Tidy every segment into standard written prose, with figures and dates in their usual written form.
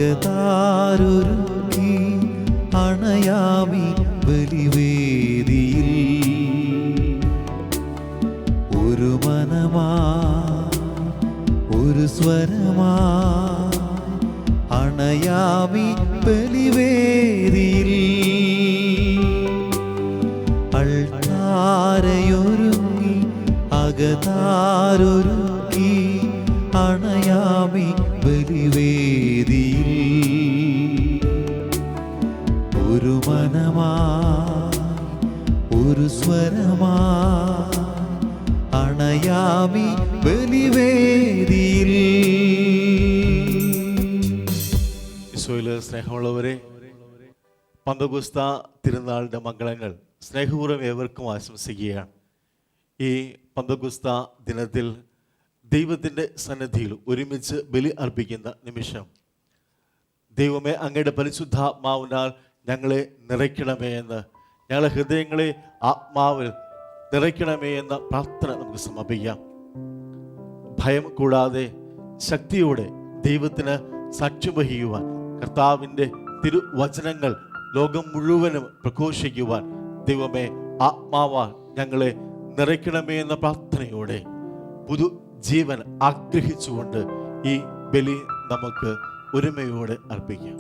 അകതാരൊരുക്കി അണയാമി ബലിവേദിയിൽ. ഒരു മനമാ ഒരു സ്വരമാ അണയാമി ബലിവേദിയിൽ. അൾത്താരയൊരുങ്ങി അകതാരൊരുക്കി അണയാമി ബലിവേദിയിൽ. ഒരു മനമാ ഒരു സ്വരമാ അണയാമി ബലിവേദിയിൽ. ഈശോയിലെ സ്നേഹമുള്ളവരെ, പന്തക്കുസ്ത തിരുനാളിൻ്റെ മംഗളങ്ങൾ സ്നേഹപൂർവ്വം ഏവർക്കും ആശംസിക്കുകയാണ്. ഈ പന്തക്കുസ്ത ദിനത്തിൽ ദൈവത്തിൻ്റെ സന്നിധിയിൽ ഒരുമിച്ച് ബലി അർപ്പിക്കുന്ന നിമിഷം, ദൈവമേ അങ്ങയുടെ പരിശുദ്ധാത്മാവിനാൽ ഞങ്ങളെ നിറയ്ക്കണമേ എന്ന്, ഞങ്ങളുടെ ഹൃദയങ്ങളെ ആത്മാവിൽ നിറയ്ക്കണമേ എന്ന പ്രാർത്ഥന നമുക്ക് സമർപ്പിക്കാം. ഭയം കൂടാതെ ശക്തിയോടെ ദൈവത്തിന് സാക്ഷ്യം വഹിക്കുവാൻ, കർത്താവിൻ്റെ തിരുവചനങ്ങൾ ലോകം മുഴുവനും പ്രഘോഷിക്കുവാൻ ദൈവമേ ആത്മാവാൽ ഞങ്ങളെ നിറയ്ക്കണമേ എന്ന പ്രാർത്ഥനയോടെ പുതു ജീവൻ ആഗ്രഹിച്ചുകൊണ്ട് ഈ ബലി നമുക്ക് ഒരുമയോടെ അർപ്പിക്കാം.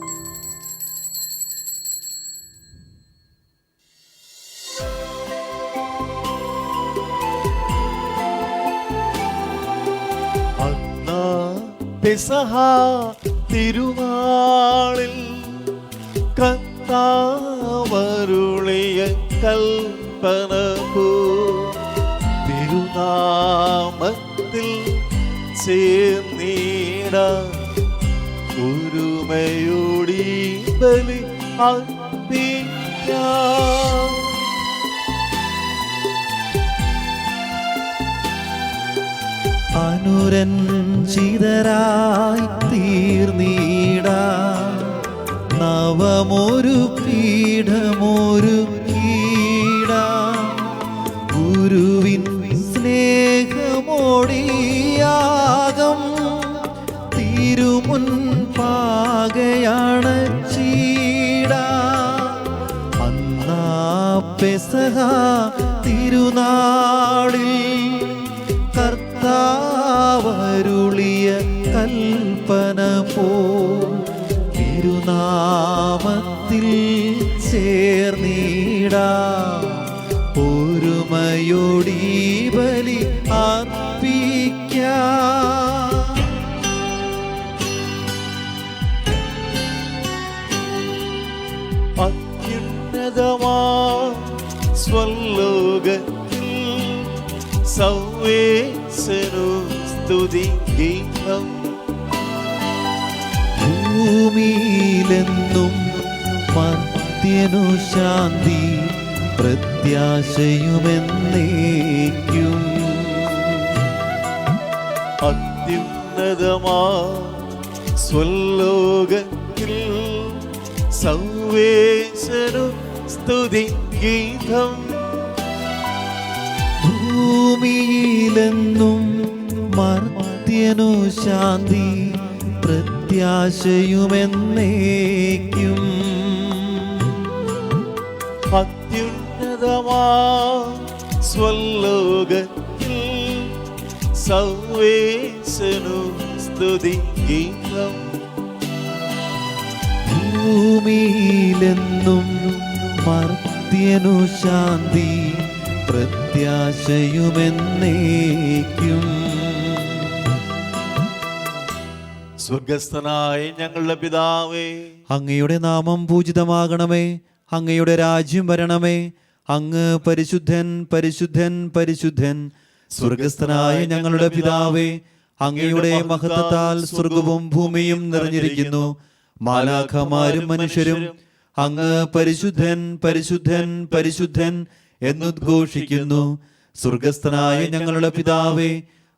പെസഹ തിരുനാളിൽ കർത്താവരുളിയ കൽപ്പന പോ തിരുനാമത്തിൽ ചേർന്നിടാൻ ഒരുമയോടി ബലി അർപ്പിക്കാം. അനുരഞ്ജിതരായി തീർന്നിടാൻ നവമൊരു പീഠമൊരുക്കിടാൻ ഗുരുവിൻ സ്നേഹമോടിയാകം തിരുമുൻപാകയാണ് ചീടാൻ. അന്നാ പെസഹ തിരുനാളിൽ കർത്താവരുളിയ കൽപ്പന പോ തിരുനാമത്തിൽ ചേർന്നിടാം ഒരുമയോടി ബലി അർപ്പിക്കാം. അത്യുന്നതമാ സ്വലോകത്തിൽ സർവേശ്വരനു സ്തുതി ഗീതം. ഭൂമിയിലെന്നും മർത്യനു ശാന്തി പ്രത്യാശയുമെന്നേക്കും. അത്യുന്നതമാ സ്വലോകത്തിൽ സർവേശ്വരനു സ്തുതി ഗീതം. ഭൂമിയിലെന്നും മർത്യനു ശാന്തി പ്രത്യാശയുമെന്നേക്കും. അത്യുന്നതമാ സ്വലോകത്തിൽ സർവേശ്വരനു സ്തുതി ഗീതം. ഭൂമിയിലെന്നും മർത്യനു ശാന്തി പ്രത്യാശയുമെന്നേക്കും. സ്വർഗസ്ഥനായ ഞങ്ങളുടെ പിതാവേ, അങ്ങയുടെ നാമം പൂജിതമാകണമേ. അങ്ങയുടെ രാജ്യം വരണമേ. അങ്ങ് പരിശുദ്ധൻ പരിശുദ്ധൻ പരിശുദ്ധൻ. സ്വർഗസ്ഥനായ ഞങ്ങളുടെ പിതാവേ, അങ്ങയുടെ മഹത്വത്താൽ സ്വർഗവും ഭൂമിയും നിറഞ്ഞിരിക്കുന്നു. മാലാഖമാരും മനുഷ്യരും അങ്ങ് പരിശുദ്ധൻ പരിശുദ്ധൻ പരിശുദ്ധൻ എന്നുദ്ഘോഷിക്കുന്നു. സ്വർഗസ്ഥനായ ഞങ്ങളുടെ പിതാവേ,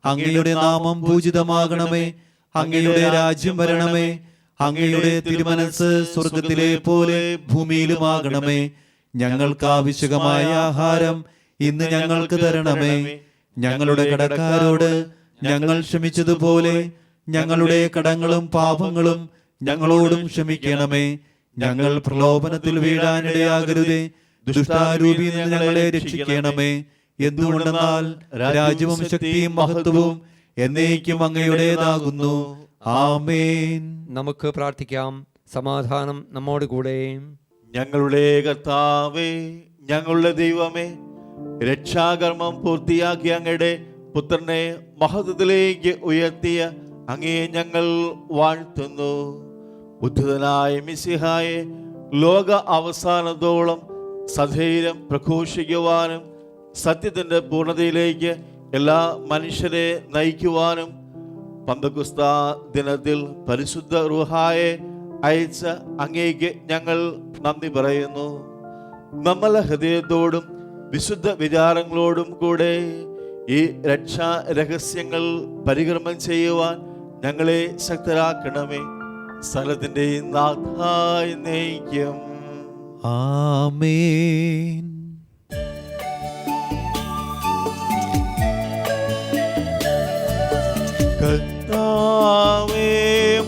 അങ്ങയുടെ നാമം പൂജിതമാകണമേ. അങ്ങയുടെ രാജ്യം വരണമേ. അങ്ങയുടെ തിരുമനസ്സ് സ്വർഗത്തിലെ പോലെ ഭൂമിയിലുമാകണമേ. ഞങ്ങൾക്ക് ആവശ്യമായ ആഹാരം ഇന്ന് ഞങ്ങൾക്ക് തരണമേ. ഞങ്ങളുടെ കടക്കാരോട് ഞങ്ങൾ ക്ഷമിച്ചതുപോലെ ഞങ്ങളുടെ കടങ്ങളും പാപങ്ങളും ഞങ്ങളോടും ക്ഷമിക്കണമേ. ഞങ്ങൾ പ്രലോഭനത്തിൽ വീഴാനിടയാകരുതേ. ദുഷ്ടാരൂപിയിൽ നിന്ന് ഞങ്ങളെ രക്ഷിക്കണമേ. എന്തുകൊണ്ടെന്നാൽ രാജ്യവും ശക്തിയും മഹത്വവും എന്നേക്കും അങ്ങയുടേതാകുന്നു. ആമേൻ. നമുക്ക് പ്രാർത്ഥിക്കാം. സമാധാനം നമ്മോട് കൂടെ. ഞങ്ങളുടെ കർത്താവേ, ഞങ്ങളുടെ ദൈവമേ, രക്ഷാകർമ്മം പൂർത്തിയാക്കി അങ്ങയുടെ പുത്രനെ മഹത്വത്തിലേക്ക് ഉയർത്തിയ അങ്ങയെ ഞങ്ങൾ വാഴ്ത്തുന്നു. ഉദ്ധിതനായ മിശിഹായെ ലോക അവസാനത്തോളം സധൈര്യം പ്രഘോഷിക്കുവാനും സത്യത്തിന്റെ പൂർണ്ണതയിലേക്ക് എല്ലാ മനുഷ്യരെ നയിക്കുവാനും പന്തക്കുസ്താ ദിനത്തിൽ പരിശുദ്ധ റൂഹായെ അയച്ച അങ്ങേക്ക് ഞങ്ങൾ നന്ദി പറയുന്നു. നമ്മളെ ഹൃദയത്തോടും വിശുദ്ധ വിചാരങ്ങളോടും കൂടെ ഈ രക്ഷാ രഹസ്യങ്ങൾ പരികർമ്മം ചെയ്യുവാൻ ഞങ്ങളെ ശക്തരാക്കണമേ. സ്ഥലത്തിന്റെ നാഥായി നയിക്കും. ആമേൻ. കർത്താവേ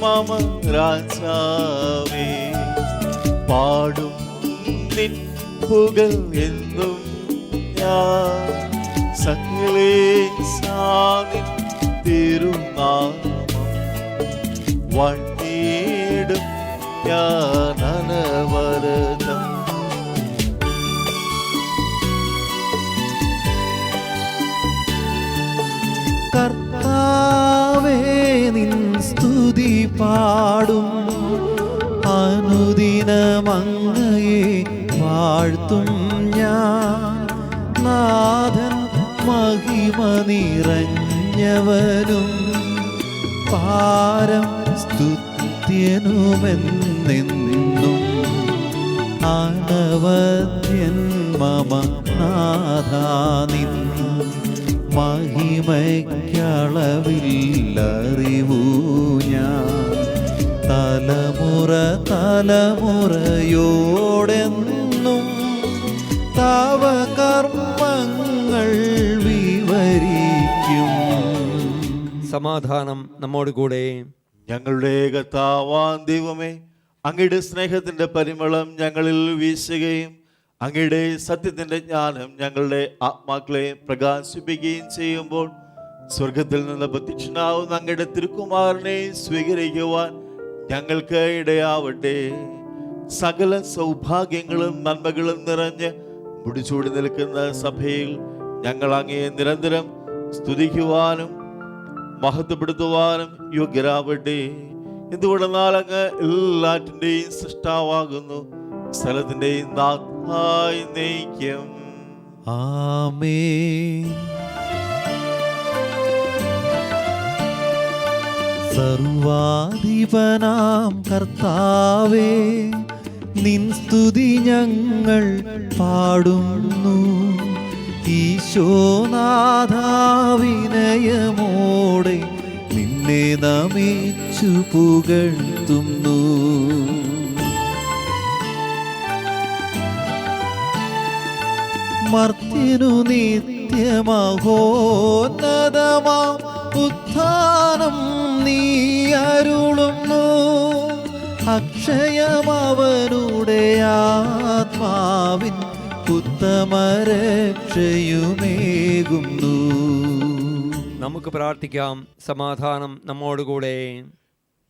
മമ രാജാവേ, പാടും നിൻ പുകൾ എന്നും ഞാൻ. സകലേശാനിൻ തിരുനാമം വാഴ്ത്തിയിടും ഞാൻ അനവരതം. കർത്താവേ നിൻ സ്തുതി പാടും, അനുദിനമങ്ങയെ വാഴ്ത്തും ഞാൻ. നാഥൻ മഹിമ നിറഞ്ഞവനും പാരം സ്തുത്യനുമെന്നെന്നും. അനവദ്യൻ മമ നാഥാ നിൻ മഹിമയ്ക്കളവില്ലറിവൂ ഞാൻ. തലമുറ തലമുറയോടെന്നും തവ കർമ്മങ്ങൾ വിവരിക്കും. സമാധാനം നമ്മോട് കൂടെ. ഞങ്ങളുടെ കർത്താവാം ദൈവമേ, അങ്ങയുടെ സ്നേഹത്തിന്റെ പരിമളം ഞങ്ങളിൽ വീശുകയും അങ്ങയുടെ സത്യത്തിന്റെ ജ്ഞാനം ഞങ്ങളുടെ ആത്മാക്കളെ പ്രകാശിപ്പിക്കുകയും ചെയ്യുമ്പോൾ സ്വർഗത്തിൽ നിന്ന് പ്രത്യക്ഷനാവുന്ന അങ്ങയുടെ തിരുക്കുമാരനെ സ്വീകരിക്കുവാൻ ഞങ്ങൾക്ക് ഇടയാവട്ടെ. സകല സൗഭാഗ്യങ്ങളും നന്മകളും നിറഞ്ഞ് മുടിച്ചൂടി നിൽക്കുന്ന സഭയിൽ ഞങ്ങൾ അങ്ങയെ നിരന്തരം സ്തുതിക്കുവാനും മഹത്വപ്പെടുത്തുവാനും യോഗ്യരാവട്ടെ. എന്തുകൊണ്ടെന്നാൽ അങ്ങ് എല്ലാറ്റിൻ്റെയും സൃഷ്ടാവാകുന്നു, സ്ഥലത്തിൻ്റെയും നാഥായി നയിക്കും. ആമേൻ. സർവാധിപനാം കർത്താവേ, നിൻ സ്തുതി ഞങ്ങൾ പാടുന്നു. ഈശോനാഥാ വിനയമോടെ നിന്നെ നമിച്ചു പുകഴ്ത്തുന്നു. മർത്യനു നിത്യമഹോന്നതമാം ഉത്ഥാനം നീ അരുളുന്നു. അക്ഷയമവനുടെ ആത്മാവിൻ ഉത്തമരക്ഷയുമേകുന്നു. നമുക്ക് പ്രാർത്ഥിക്കാം. സമാധാനം നമ്മോട് കൂടെ.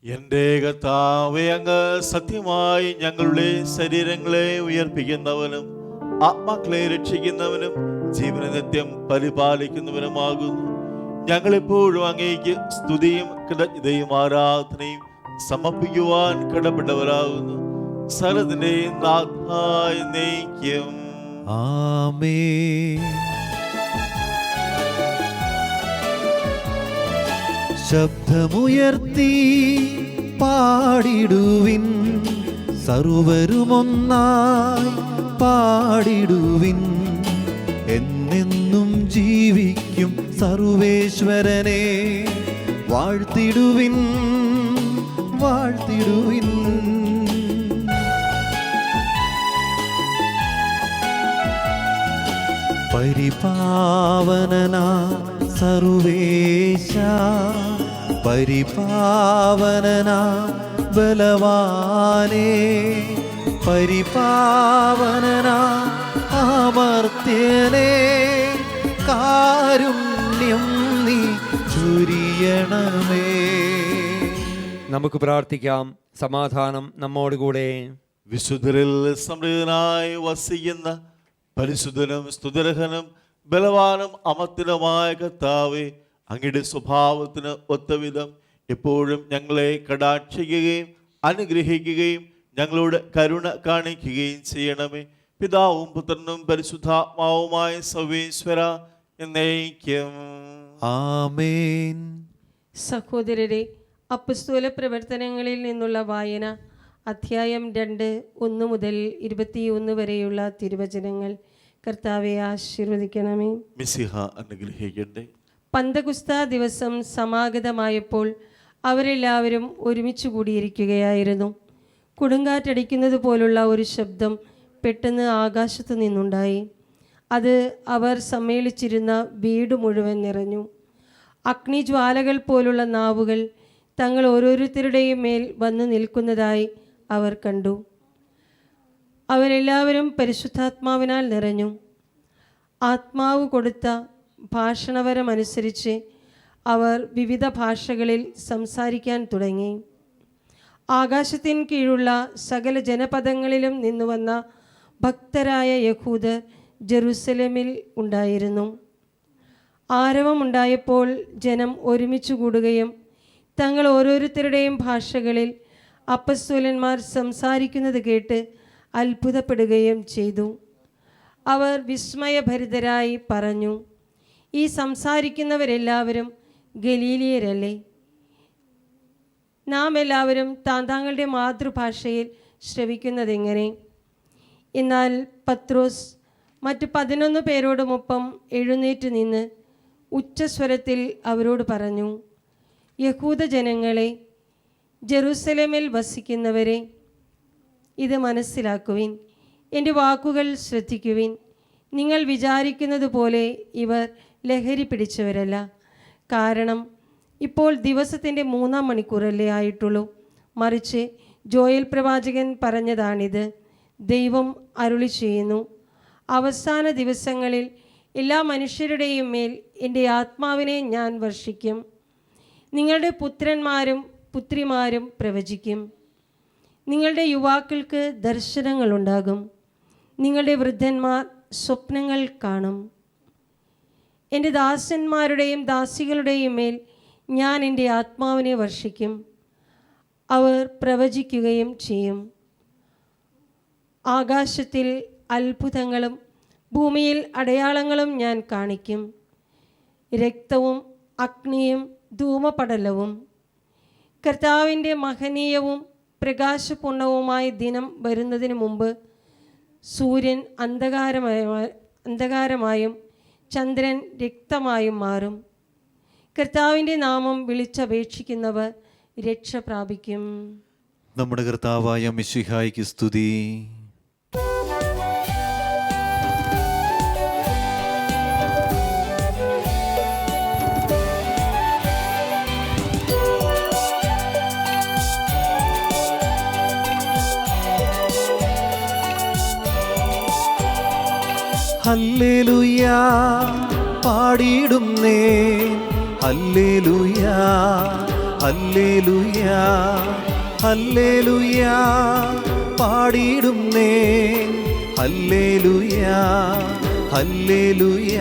എൻ്റെ കർത്താവേ, അങ്ങ് സത്യമായി ഞങ്ങളുടെ ശരീരങ്ങളെ ഉയർപ്പിക്കുന്നവനും ആത്മാക്കളെ രക്ഷിക്കുന്നവനും ജീവനെ നിത്യം പരിപാലിക്കുന്നവനുമാകുന്നു. ഞങ്ങളെപ്പോഴും അങ്ങേക്ക് സ്തുതിയും കൃതജ്ഞതയും ആരാധനയും സമർപ്പിക്കുവാൻ കടപ്പെട്ടവരാകുന്നു. സകലത്തിന്റെയും നാഥായി നയിക്കും. ആമേൻ. ശബ്ദമുയർത്തി പാടിടുവിൻ, സർവരുമൊന്നായി പാടിടുവിൻ. എന്നെന്നും ജീവിക്കും സർവേശ്വരനെ വാഴ്ത്തിടുവിൻ, വാഴ്ത്തിടുവിൻ. പരിപാവനനാ സർവേശ, പരിപാവനനാ ബലവാനേ പരിപാവനനാ അമർത്യനേ കാരുണ്യം നീ ചൊരിയണമേ. നമുക്ക് പ്രാർത്ഥിക്കാം. സമാധാനം നമ്മോടുകൂടെ. വിശുദ്ധരിൽ സമൃദ്ധനായി വസിക്കുന്ന പരിശുദ്ധനും സ്തുതിർഹനും ബലവാനും അമർത്യനുമായ കർത്താവേ, അങ്ങയുടെ സ്വഭാവത്തിന് ഒത്തവിധം എപ്പോഴും ഞങ്ങളെ കടാക്ഷിക്കുകയും അനുഗ്രഹിക്കുകയും ഞങ്ങളോട് കരുണ കാണിക്കുകയും ചെയ്യണമേ. പിതാവും പുത്രനും പരിശുദ്ധാത്മാവുമായ സർവേശ്വര എന്നേക്കും ആമേൻ. സഹോദരരെ, അപ്പസ്തോല പ്രവർത്തനങ്ങളിൽ നിന്നുള്ള വായന അധ്യായം 2 1 മുതൽ 21 വരെയുള്ള തിരുവചനങ്ങൾ. കർത്താവെ ആശീർവദിക്കണമേ. മിശിഹ അനുഗ്രഹിക്കട്ടെ. പന്തകുസ്ത ദിവസം സമാഗതമായപ്പോൾ അവരെല്ലാവരും ഒരുമിച്ച് കൂടിയിരിക്കുകയായിരുന്നു. കൊടുങ്കാറ്റടിക്കുന്നത് പോലുള്ള ഒരു ശബ്ദം പെട്ടെന്ന് ആകാശത്തു നിന്നുണ്ടായി. അത് അവർ സമ്മേളിച്ചിരുന്ന വീട് മുഴുവൻ നിറഞ്ഞു. അഗ്നിജ്വാലകൾ പോലുള്ള നാവുകൾ തങ്ങൾ ഓരോരുത്തരുടെയും മേൽ വന്നു നിൽക്കുന്നതായി അവർ കണ്ടു. അവരെല്ലാവരും പരിശുദ്ധാത്മാവിനാൽ നിറഞ്ഞു. ആത്മാവ് കൊടുത്ത ഭാഷണവരമനുസരിച്ച് അവർ വിവിധ ഭാഷകളിൽ സംസാരിക്കാൻ തുടങ്ങി. ആകാശത്തിൻ കീഴുള്ള സകല ജനപദങ്ങളിലും നിന്നുവന്ന ഭക്തരായ യഹൂദർ ജെറുസലേമിൽ ഉണ്ടായിരുന്നു. ആരവമുണ്ടായപ്പോൾ ജനം ഒരുമിച്ച് കൂടുകയും തങ്ങൾ ഓരോരുത്തരുടെയും ഭാഷകളിൽ അപ്പസ്തോലന്മാർ സംസാരിക്കുന്നത് കേട്ട് അത്ഭുതപ്പെടുകയും ചെയ്തു. അവർ വിസ്മയഭരിതരായി പറഞ്ഞു, ഈ സംസാരിക്കുന്നവരെല്ലാവരും ഗലീലിയരല്ലേ? നാം എല്ലാവരും താങ്കളുടെ മാതൃഭാഷയിൽ ശ്രവിക്കുന്നതെങ്ങനെ? എന്നാൽ പത്രോസ് മറ്റ് 11 പേരോടുമൊപ്പം എഴുന്നേറ്റ് നിന്ന് ഉച്ചസ്വരത്തിൽ അവരോട് പറഞ്ഞു, യഹൂദ ജനങ്ങളെ, ജെറുസലേമിൽ വസിക്കുന്നവരെ, ഇത് മനസ്സിലാക്കുവിൻ. എൻ്റെ വാക്കുകൾ ശ്രദ്ധിക്കുവിൻ. നിങ്ങൾ വിചാരിക്കുന്നത് പോലെ ഇവർ ലഹരി പിടിച്ചവരല്ല. കാരണം ഇപ്പോൾ ദിവസത്തിൻ്റെ 3-ാം മണിക്കൂറല്ലേ ആയിട്ടുള്ളൂ. മറിച്ച് ജോയേൽ പ്രവാചകൻ പറഞ്ഞതാണിത്. ദൈവം അരുളി ചെയ്യുന്നു, അവസാന ദിവസങ്ങളിൽ എല്ലാ മനുഷ്യരുടെയും മേൽ എൻ്റെ ആത്മാവിനെ ഞാൻ വർഷിക്കും. നിങ്ങളുടെ പുത്രന്മാരും പുത്രിമാരും പ്രവചിക്കും. നിങ്ങളുടെ യുവാക്കൾക്ക് ദർശനങ്ങളുണ്ടാകും. നിങ്ങളുടെ വൃദ്ധന്മാർ സ്വപ്നങ്ങൾ കാണും. എൻ്റെ ദാസന്മാരുടെയും ദാസികളുടെയും മേൽ ഞാൻ എൻ്റെ ആത്മാവിനെ വർഷിക്കും. അവർ പ്രവചിക്കുകയും ചെയ്യും. ആകാശത്തിൽ അത്ഭുതങ്ങളും ഭൂമിയിൽ അടയാളങ്ങളും ഞാൻ കാണിക്കും. രക്തവും അഗ്നിയും ധൂമപടലവും. കർത്താവിൻ്റെ മഹനീയവും പ്രകാശപൂർണവുമായ ദിനം വരുന്നതിന് മുമ്പ് സൂര്യൻ അന്ധകാരമായും ചന്ദ്രൻ രക്തമായും മാറും. കർത്താവിൻ്റെ നാമം വിളിച്ചപേക്ഷിക്കുന്നവർ രക്ഷ പ്രാപിക്കും. നമ്മുടെ കർത്താവായ മിശിഹായ്ക്ക് സ്തുതി. ഹല്ലേലൂയ പാടിയിടുന്നേ, ഹല്ലേലൂയ ഹല്ലേലൂയ ഹല്ലേലൂയ പാടിയിടുന്നേ, ഹല്ലേലൂയ ഹല്ലേലൂയ.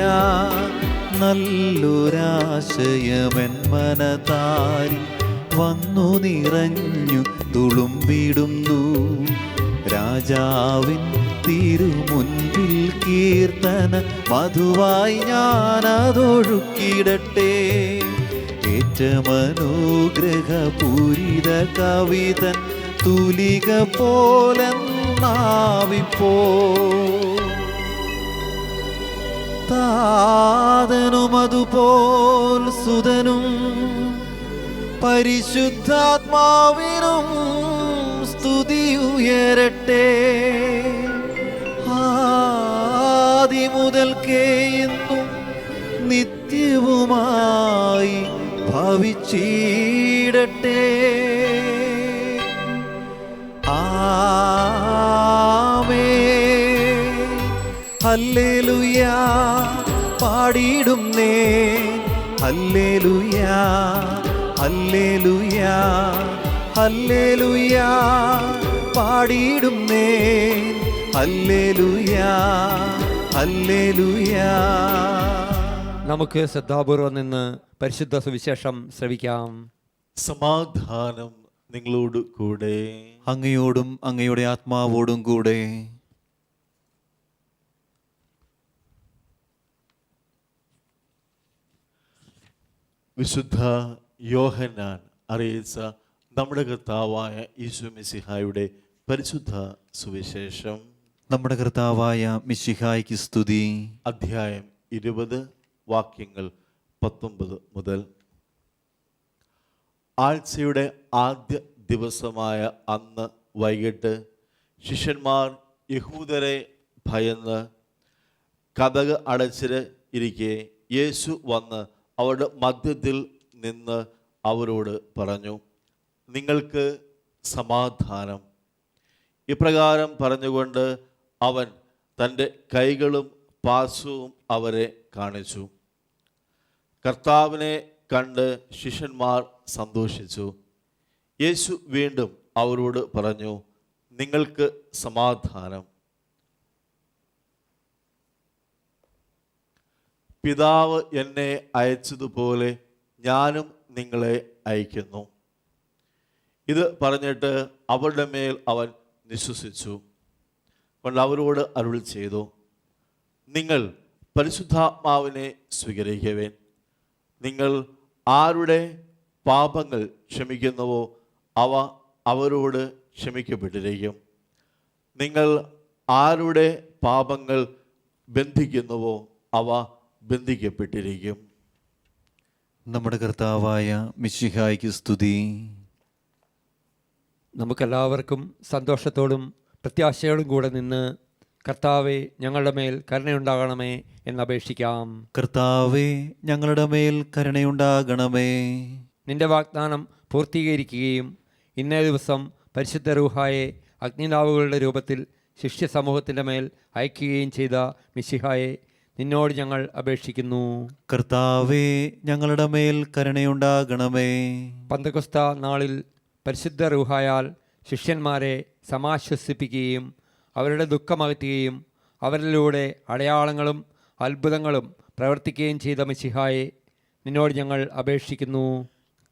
നല്ലൊരാശയമെൻ മനതാരിൽ വന്നു നിറഞ്ഞു തുളുമ്പിടുന്നു. രാജാവിൻ തിരുമുൻപിൽ കീർത്തന മധുവായി ഞാനതൊഴുക്കിടട്ടെ. ഏറ്റമനുഗ്രഹപൂരിത കവിതൻ തുലിക പോലെന്നാവിപ്പോ. താതനുമതുപോൽ സുതനും പരിശുദ്ധാത്മാവിനും സ്തുതി ഉയരട്ടെ. ആദിമുതൽക്കേ എന്നും നിത്യവുമായി ഭവിച്ചിടട്ടെ. ആമേൻ. ഹല്ലേലൂയ പാടിയിടുന്നേ, ഹല്ലേലൂയ ഹല്ലേലൂയ ഹല്ലേലൂയ പാടിയിടുന്നേ, ഹല്ലേലൂയ ഹല്ലേലൂയ. നമുക്ക് ശ്രദ്ധാപൂർവം നിന്ന് പരിശുദ്ധ സുവിശേഷം ശ്രവിക്കാം. സമാധാനം നിങ്ങളോട് കൂടെ. അങ്ങയോടും അങ്ങയുടെ ആത്മാവോടും കൂടെ. വിശുദ്ധ യോഹന്നാൻ അറിയിച്ച നമ്മുടെ കർത്താവായ യേശു മിശിഹായുടെ പരിശുദ്ധ സുവിശേഷം. നമ്മുടെ കർത്താവായ മിശിഹായ്ക്ക് സ്തുതി. അധ്യായം 20 വാക്യങ്ങൾ 19 മുതൽ. ആഴ്ചയുടെ ആദ്യ ദിവസമായ അന്ന് വൈകിട്ട് ശിഷ്യന്മാർ യഹൂദരെ ഭയന്ന് കതക് അടച്ചിട്ട് ഇരിക്കെ യേശു വന്ന് അവരുടെ മധ്യത്തിൽ നിന്ന് അവരോട് പറഞ്ഞു, നിങ്ങൾക്ക് സമാധാനം. ഇപ്രകാരം പറഞ്ഞുകൊണ്ട് അവൻ തൻ്റെ കൈകളും പാർശ്വവും അവരെ കാണിച്ചു. കർത്താവിനെ കണ്ട് ശിഷ്യന്മാർ സന്തോഷിച്ചു. യേശു വീണ്ടും അവരോട് പറഞ്ഞു, നിങ്ങൾക്ക് സമാധാനം. പിതാവ് എന്നെ അയച്ചതുപോലെ ഞാനും നിങ്ങളെ അയക്കുന്നു. ഇത് പറഞ്ഞിട്ട് അവരുടെ മേൽ അവൻ നിശ്വസിച്ചു കൊണ്ട് അവരോട് അരുളി ചെയ്തു, നിങ്ങൾ പരിശുദ്ധാത്മാവിനെ സ്വീകരിക്കുവേൻ. നിങ്ങൾ ആരുടെ പാപങ്ങൾ ക്ഷമിക്കുന്നുവോ അവ അവരോട് ക്ഷമിക്കപ്പെട്ടിരിക്കും. നിങ്ങൾ ആരുടെ പാപങ്ങൾ ബന്ധിക്കുന്നുവോ അവ ബന്ധിക്കപ്പെട്ടിരിക്കും. നമ്മുടെ കർത്താവായ മിശിഹായ്ക്ക് സ്തുതി. നമുക്കെല്ലാവർക്കും സന്തോഷത്തോടും പ്രത്യാശയോടും കൂടെ നിന്ന് കർത്താവെ ഞങ്ങളുടെ മേൽ കരുണയുണ്ടാകണമേ എന്നപേക്ഷിക്കാം. കർത്താവേ ഞങ്ങളുടെ മേൽ കരുണയുണ്ടാകണമേ. നിന്റെ വാഗ്ദാനം പൂർത്തീകരിക്കുകയും ഇന്നേ ദിവസം പരിശുദ്ധ റൂഹായെ അഗ്നിനാവുകളുടെ രൂപത്തിൽ ശിഷ്യ സമൂഹത്തിൻ്റെ മേൽ അയക്കുകയും ചെയ്ത മിശിഹായെ നിന്നോട് ഞങ്ങൾ അപേക്ഷിക്കുന്നു. കർത്താവേ ഞങ്ങളുടെ മേൽ കരുണയുണ്ടാകണമേ. പന്തക്കൊസ്ത നാളിൽ പരിശുദ്ധ റൂഹായാൽ ശിഷ്യന്മാരെ സമാശ്വസിപ്പിക്കുകയും അവരുടെ ദുഃഖമകറ്റുകയും അവരിലൂടെ അടയാളങ്ങളും അത്ഭുതങ്ങളും പ്രവർത്തിക്കുകയും ചെയ്ത മിശിഹായെ നിന്നോട് ഞങ്ങൾ അപേക്ഷിക്കുന്നു.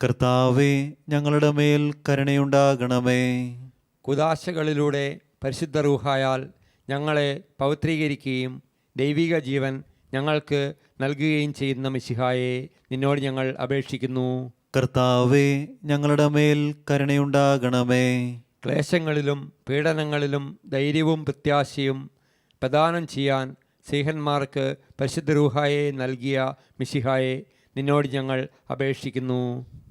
കർത്താവേ ഞങ്ങളുടെ മേൽ കരുണയുണ്ടാകണമേ. കുദാശകളിലൂടെ പരിശുദ്ധ റൂഹായാൽ ഞങ്ങളെ പവിത്രീകരിക്കുകയും ദൈവിക ജീവൻ ഞങ്ങൾക്ക് നൽകുകയും ചെയ്യുന്ന മിശിഹായെ നിന്നോട് ഞങ്ങൾ അപേക്ഷിക്കുന്നു. കർത്താവേ ഞങ്ങളുടെ മേൽ കരുണയുണ്ടാകണമേ. ക്ലേശങ്ങളിലും പീഡനങ്ങളിലും ധൈര്യവും പ്രത്യാശയും പ്രദാനം ചെയ്യാൻ സ്ലീഹന്മാർക്ക് പരിശുദ്ധ റൂഹായെ നൽകിയ മിശിഹായെ നിന്നോട് ഞങ്ങൾ അപേക്ഷിക്കുന്നു.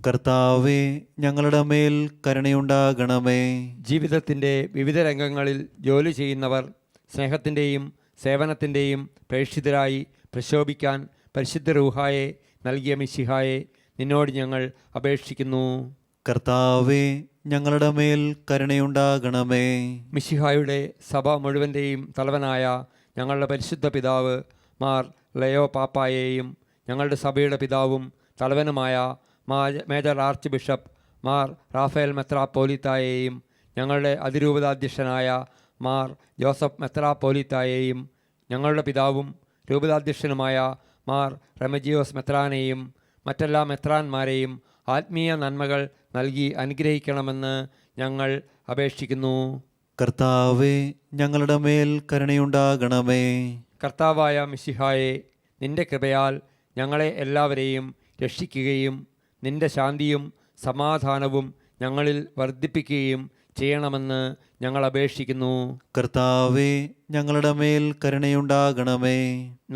കർത്താവേ ഞങ്ങളുടെ മേൽ കരുണയുണ്ടാകണമേ. ജീവിതത്തിൻ്റെ വിവിധ രംഗങ്ങളിൽ ജോലി ചെയ്യുന്നവർ സ്നേഹത്തിൻ്റെയും സേവനത്തിൻ്റെയും പ്രേക്ഷിതരായി പ്രശോഭിക്കാൻ പരിശുദ്ധ റൂഹായെ നൽകിയ മിശിഹായെ നിന്നോട് ഞങ്ങൾ അപേക്ഷിക്കുന്നു. കർത്താവേ ഞങ്ങളുടെ മേൽ കരുണയുണ്ടാകണമേ. മിശിഹായുടെ സഭ മുഴുവൻ്റെയും തലവനായ ഞങ്ങളുടെ പരിശുദ്ധ പിതാവ് മാർ ലയോ പാപ്പായെയും ഞങ്ങളുടെ സഭയുടെ പിതാവും തലവനുമായ major archbishop Mar Raphael മെത്രാപ്പോലീത്തായെയും ഞങ്ങളുടെ അതിരൂപതാധ്യക്ഷനായ മാർ ജോസഫ് മെത്രാപ്പോലീത്തായെയും ഞങ്ങളുടെ പിതാവും രൂപതാധ്യക്ഷനുമായ മാർ റെമജിയോസ് മെത്രാനെയും മറ്റെല്ലാ മെത്രാന്മാരെയും ആത്മീയ നന്മകൾ നൽകി അനുഗ്രഹിക്കണമെന്ന് ഞങ്ങൾ അപേക്ഷിക്കുന്നു. കർത്താവേ ഞങ്ങളുടെ മേൽ കരുണയുണ്ടാകണമേ. കർത്താവായ മിശിഹായെ നിന്റെ കൃപയാൽ ഞങ്ങളെ എല്ലാവരെയും രക്ഷിക്കുകയും നിന്റെ ശാന്തിയും സമാധാനവും ഞങ്ങളിൽ വർദ്ധിപ്പിക്കുകയും ചെയ്യണമെന്ന് ഞങ്ങൾ അപേക്ഷിക്കുന്നു. കർത്താവേ ഞങ്ങളുടെ മേൽ കരുണയുണ്ടാകണമേ.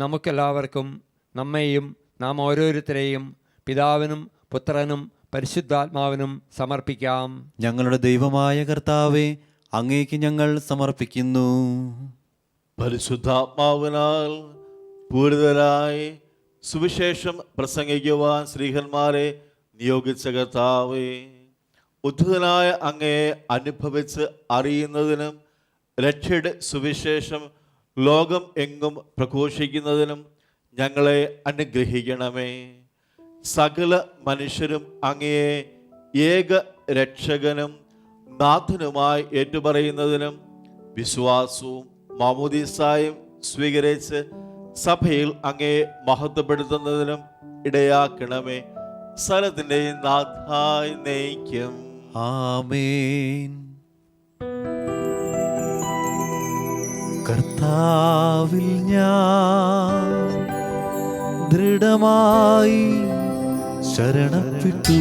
നമുക്കെല്ലാവർക്കും നമ്മെയും നാം ഓരോരുത്തരെയും പിതാവിനും പുത്രനും പരിശുദ്ധാത്മാവിനും സമർപ്പിക്കാം. ഞങ്ങളുടെ ദൈവമായ കർത്താവേ അങ്ങേക്ക് ഞങ്ങൾ സമർപ്പിക്കുന്നു. പരിശുദ്ധാത്മാവിനാൽ പൂരിതരായി സുവിശേഷം പ്രസംഗിക്കുവാൻ സ്ത്രീഹന്മാരെ നിയോഗിച്ച കർത്താവേ, ഉദ്ധിതനായ അങ്ങയെ അനുഭവിച്ച് അറിയുന്നതിനും രക്ഷയുടെ സുവിശേഷം ലോകം എങ്ങും പ്രഘോഷിക്കുന്നതിനും ഞങ്ങളെ അനുഗ്രഹിക്കണമേ. സകല മനുഷ്യരും അങ്ങയെ ഏക രക്ഷകനും നാഥനുമായി ഏറ്റുപറയുന്നതിനും വിശ്വാസവും മാമോദീസായും സ്വീകരിച്ച് സഭയിൽ അങ്ങയെ മഹത്വപ്പെടുത്തുന്നതിനും ഇടയാക്കണമേ. സകലത്തിൻ്റെയും നാഥായി നയിക്കും. ആമേൻ. കർത്താവിൽ ഞാൻ ദൃഢമായി ശരണപ്പെട്ടു.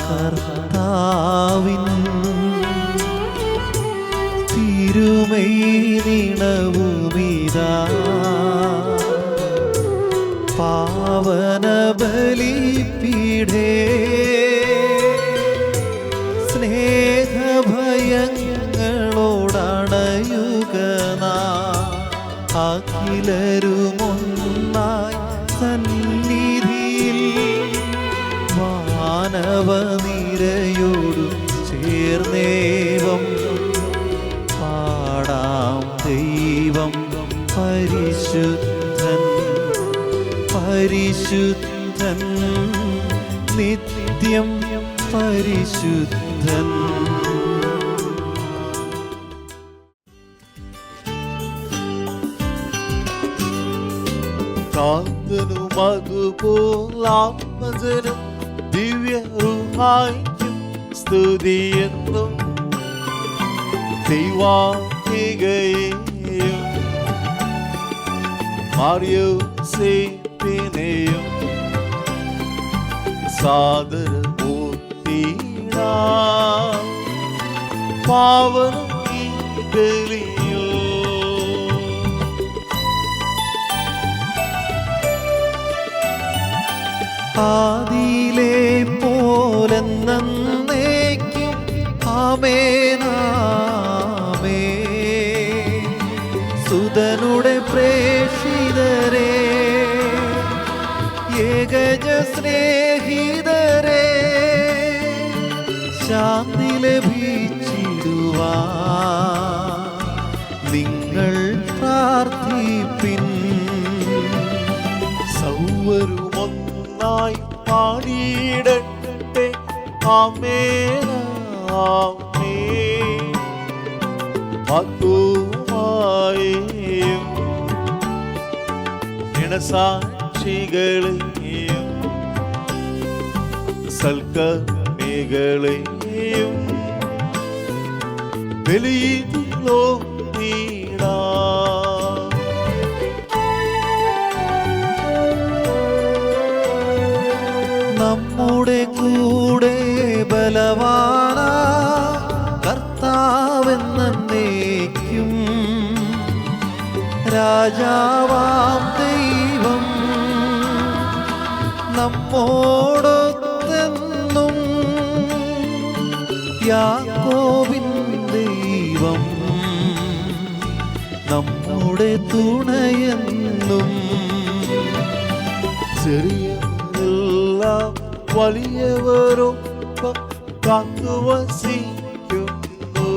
കർത്താവിൻ തിരുമൈ നിണവുമിതാ പാവന ബലിപീഠേ സ്നേഹഭയങ്ങളോടണയുകനാ അഖിലരുമൊന്നായി സന്നിധിയിൽ മാനവനിരയോടു ചേർന്നേവം പാടാം. ദൈവം പരിശുദ്ധൻ പരിശുദ്ധൻ നിത്യം പരിശുദ്ധൻ. കാന്തനും അതുപോലാത്മജനും ദിവ്യറുഹായിക്കും സ്തുതിയെന്നും ദൈവാത്മികയെയും മാറിയോസേപ്പിനെയും സാദരമൂർത്തിയിടാം പാവന ഈ ബലിയിൽ. ആദിയിലെ പോലെന്നേക്കും ആമേനാമേൻ. സുതനുടെ പ്രേക്ഷിതരേ ഏകജ സ്നേഹിതരേ ശാന്തി ലഭിച്ചിടുവാൻ നിങ്ങൾ പ്രാർത്ഥിപ്പിൻ. സൗവരുമൊന്നായി പാടിയിടട്ടെ ആമേൻ ആമേൻ. മധുവായും ഇണസാക്ഷികളെയും സൽക്കർമ്മികളെയും ബലിയിലോ നീടാ. നമ്മുടെ കൂടെ ബലവാന കർത്താവെന്നേക്കും രാജാവാം ദൈവം നമ്മോടൊത്തെന്നും യാക്കോബിൻ ദൈവം നമ്മുടെ തുണയെന്നും. ചെറിയവരെല്ലാം വലിയവരൊപ്പം കാത്തുവസിക്കുന്നു.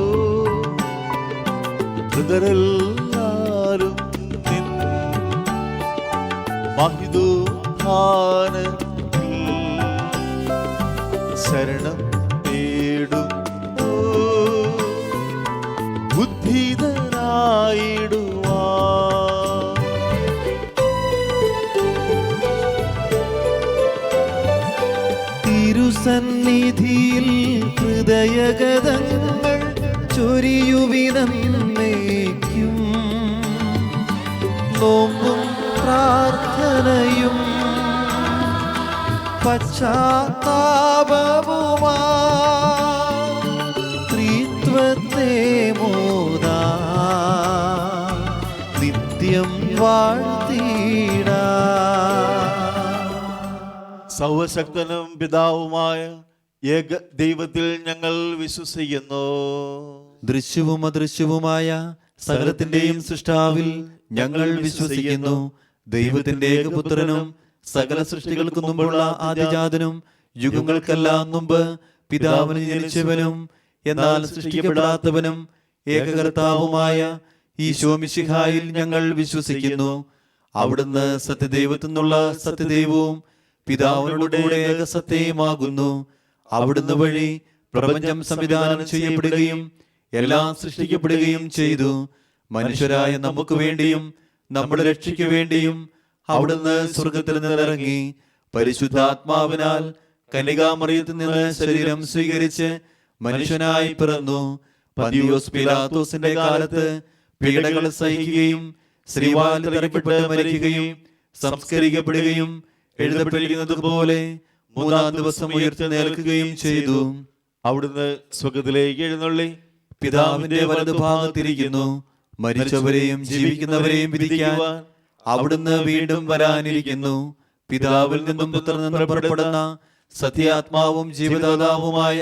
മൃതരെല്ലാരും നിൻ മഹിതോത്ഥാനത്തിൽ ശരണം തേടുന്നു. ബുദ്ധിതനായിടുവാൻ തിരുസന്നിധിയിൽ ഹൃദയഗതങ്ങൾ ചൊരിയുവിനേക്കും. നോമ്പും പ്രാർത്ഥനയും പശ്ചാത്താപവുമാ ത്രിത്വത്തെ മോദാ നിത്യം വാഴ്ത്തിടാ. സർവശക്തനും പിതാവുമായ ഏക ദൈവത്തിൽ ഞങ്ങൾ വിശ്വസിക്കുന്നു. ദൃശ്യവും അദൃശ്യവുമായ സകലത്തിന്റെയും സൃഷ്ടാവിൽ ഞങ്ങൾ വിശ്വസിക്കുന്നു. ദൈവത്തിന്റെ ഏകപുത്രനും സകല സൃഷ്ടികൾക്കും മുമ്പുള്ള ആദിജാതനും യുഗങ്ങൾക്കെല്ലാം മുമ്പ് പിതാവിന് ജനിച്ചവനും എന്നാൽ സൃഷ്ടിക്കപ്പെടാത്തവനും ഏകകർത്താവുമായ ഈശോ മിശിഹായിൽ ഞങ്ങൾ വിശ്വസിക്കുന്നു. അവിടുന്ന് സത്യദൈവത്തിൽ നിന്നുള്ള സത്യദൈവവും പിതാവിനോട് കൂടെ ഏകസത്യമാകുന്നു. അവിടുന്ന് വഴി പ്രപഞ്ചം സംവിധാനം ചെയ്യപ്പെടുകയും എല്ലാം സൃഷ്ടിക്കപ്പെടുകയും ചെയ്തു. മനുഷ്യരായ നമുക്ക് വേണ്ടിയും നമ്മുടെ രക്ഷയ്ക്ക് വേണ്ടിയും അവിടുന്ന് സ്വർഗത്തിൽ നിന്നിറങ്ങി പരിശുദ്ധാത്മാവിനാൽ കന്യകാമറിയത്തിൽ നിന്ന് ശരീരം സ്വീകരിച്ച് മനുഷ്യനായി പിറന്നു. പന്തിയോസ് പീലാത്തോസിന്റെ കാലത്ത് പീഡകൾ സഹിക്കുകയും ശ്രീവാലിൽ തറയ്ക്കപ്പെട്ട് മരിക്കുകയും സംസ്കരിക്കപ്പെടുകയും എഴുതപ്പെട്ടിരിക്കുന്നത് പോലെ മൂന്നാം ദിവസം ഉയർത്തെഴുന്നേൽക്കുകയും ചെയ്തു. അവിടുന്ന് സ്വർഗ്ഗത്തിലേക്ക് എഴുന്നള്ളി പിതാവിന്റെ വലതുഭാഗത്തിരിക്കുന്നു. മരിച്ചവരെയും ജീവിക്കുന്നവരെയും വിധിക്കാൻ അവിടുന്ന് വീണ്ടും വരാനിരിക്കുന്നു. പിതാവിൽ നിന്നും പുത്രനിൽ നിന്നും പുറപ്പെടുന്ന സത്യാത്മാവും ജീവദാതാവുമായ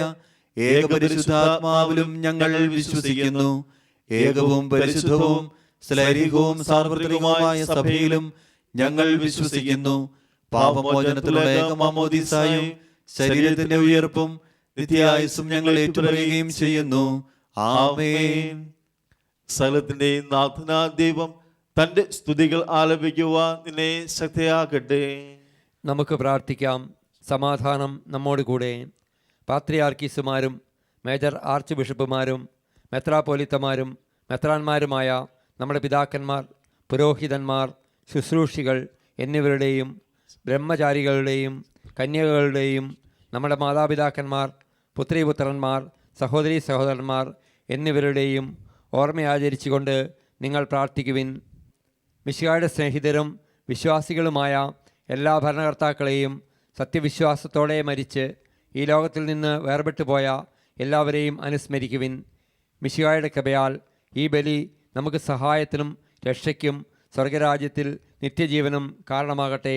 ഏകപരിശുദ്ധാത്മാവിലും ഞങ്ങൾ വിശ്വസിക്കുന്നു. ഏകവും പരിശുദ്ധവും ശ്ലൈഹികവും സാർവത്രികവുമായ സഭയിലും ഞങ്ങൾ വിശ്വസിക്കുന്നു. പാപമോചനത്തിലുള്ള ഏകമാമോദീസായും ശരീരത്തിന്റെ ഉയർപ്പും നിത്യായുസ്സും ഞങ്ങൾ ഏറ്റുപറയുകയും ചെയ്യുന്നു. ആമേൻ. സകലത്തിന്റെയും നാഥനാ ദൈവം തന്റെ സ്തുതികൾ ആലപിക്കുവാൻ നിന്നെ ശക്തയാക്കട്ടെ. നമുക്ക് പ്രാർത്ഥിക്കാം. സമാധാനം നമ്മോട് കൂടെ. പാത്രിയാർക്കീസുമാരും മേജർ ആർച്ച് ബിഷപ്പുമാരും മെത്രാപ്പോലിത്തമാരും മെത്രാന്മാരുമായ നമ്മുടെ പിതാക്കന്മാർ, പുരോഹിതന്മാർ, ശുശ്രൂഷികൾ എന്നിവരുടെയും ബ്രഹ്മചാരികളുടെയും കന്യകകളുടെയും നമ്മുടെ മാതാപിതാക്കന്മാർ, പുത്രീപുത്രന്മാർ, സഹോദരീ സഹോദരന്മാർ എന്നിവരുടെയും ഓർമ്മയാചരിച്ചുകൊണ്ട് നിങ്ങൾ പ്രാർത്ഥിക്കുവിൻ. മിശിഹായുടെ സ്നേഹിതരും വിശ്വാസികളുമായ എല്ലാ ഭരണകർത്താക്കളെയും സത്യവിശ്വാസത്തോടെ മരിച്ച് ഈ ലോകത്തിൽ നിന്ന് വേർപെട്ടു പോയ എല്ലാവരെയും അനുസ്മരിക്കുവിൻ. മിശിഹായുടെ കൃപയാൽ ഈ ബലി നമുക്ക് സഹായത്തിനും രക്ഷയ്ക്കും സ്വർഗരാജ്യത്തിൽ നിത്യജീവനും കാരണമാകട്ടെ.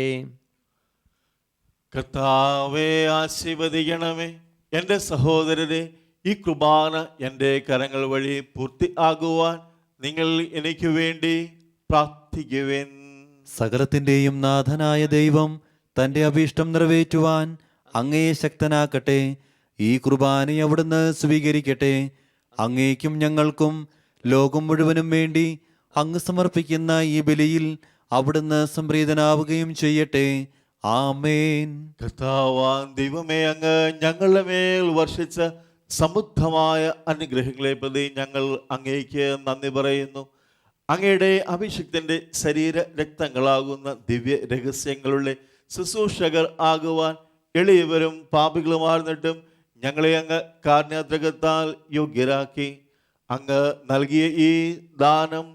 കർത്താവേ, ആശീർവദിക്കണമേ. എൻ്റെ സഹോദരരെ, ഈ കുർബാന എൻ്റെ കരങ്ങൾ വഴി പൂർത്തി ആകുവാൻ നിങ്ങൾ എനിക്ക് വേണ്ടി പ്രാർത്ഥിക്കുവിൻ. സകലത്തിന്റെയും നാഥനായ ദൈവം തന്റെ അഭീഷ്ടം നിറവേറ്റുവാൻ അങ്ങയെ ശക്തനാക്കട്ടെ. ഈ കുർബാന അവിടുന്ന് സ്വീകരിക്കട്ടെ. അങ്ങേക്കും ഞങ്ങൾക്കും ലോകം മുഴുവനും വേണ്ടി അങ്ങ് സമർപ്പിക്കുന്ന ഈ ബലിയിൽ അവിടുന്ന് സംപ്രീതനാവുകയും ചെയ്യട്ടെ. ആമേൻ. കർത്താവാൻ ദൈവമേ, അങ്ങ് ഞങ്ങളുടെ മേൽ വർഷിച്ച സമൃദ്ധമായ അനുഗ്രഹങ്ങളെ പ്രതി ഞങ്ങൾ അങ്ങേക്ക് നന്ദി പറയുന്നു. അങ്ങയുടെ അഭിഷിക്തന്റെ ശരീര രക്തങ്ങളാകുന്ന ദിവ്യ രഹസ്യങ്ങളുടെ ശുശ്രൂഷകർ ആകുവാൻ എളിയവരും പാപികളുമാർന്നിട്ടും ഞങ്ങളെ അങ്ങ് കാരുണ്യാദ്രകത്താൽ യോഗ്യരാക്കി. അങ്ങ് നൽകിയ ഈ ദാനം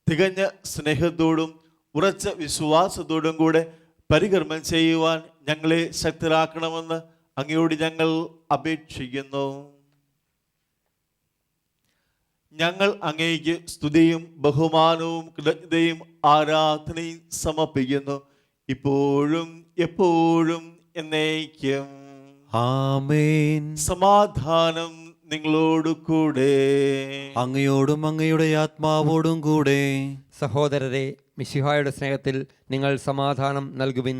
തികഞ്ഞ സ്നേഹത്തോടും ഉറച്ച വിശ്വാസത്തോടും കൂടെ പരികർമ്മം ചെയ്യുവാൻ ഞങ്ങളെ ശക്തരാക്കണമെന്ന് അങ്ങയോട് ഞങ്ങൾ അപേക്ഷിക്കുന്നു. ഞങ്ങൾ അങ്ങേക്ക് സ്തുതിയും ബഹുമാനവും കൃതജ്ഞതയും ആരാധനയും സമർപ്പിക്കുന്നു, ഇപ്പോഴും എപ്പോഴും എന്നേക്കും. ആമേൻ. സമാധാനം നിങ്ങളോട് കൂടെ. അങ്ങയോടും അങ്ങയുടെ ആത്മാവോടും കൂടെ. സഹോദരരെ, മിശിഹായുടെ സ്നേഹത്തിൽ നിങ്ങൾ സമാധാനം നൽകുവിൻ.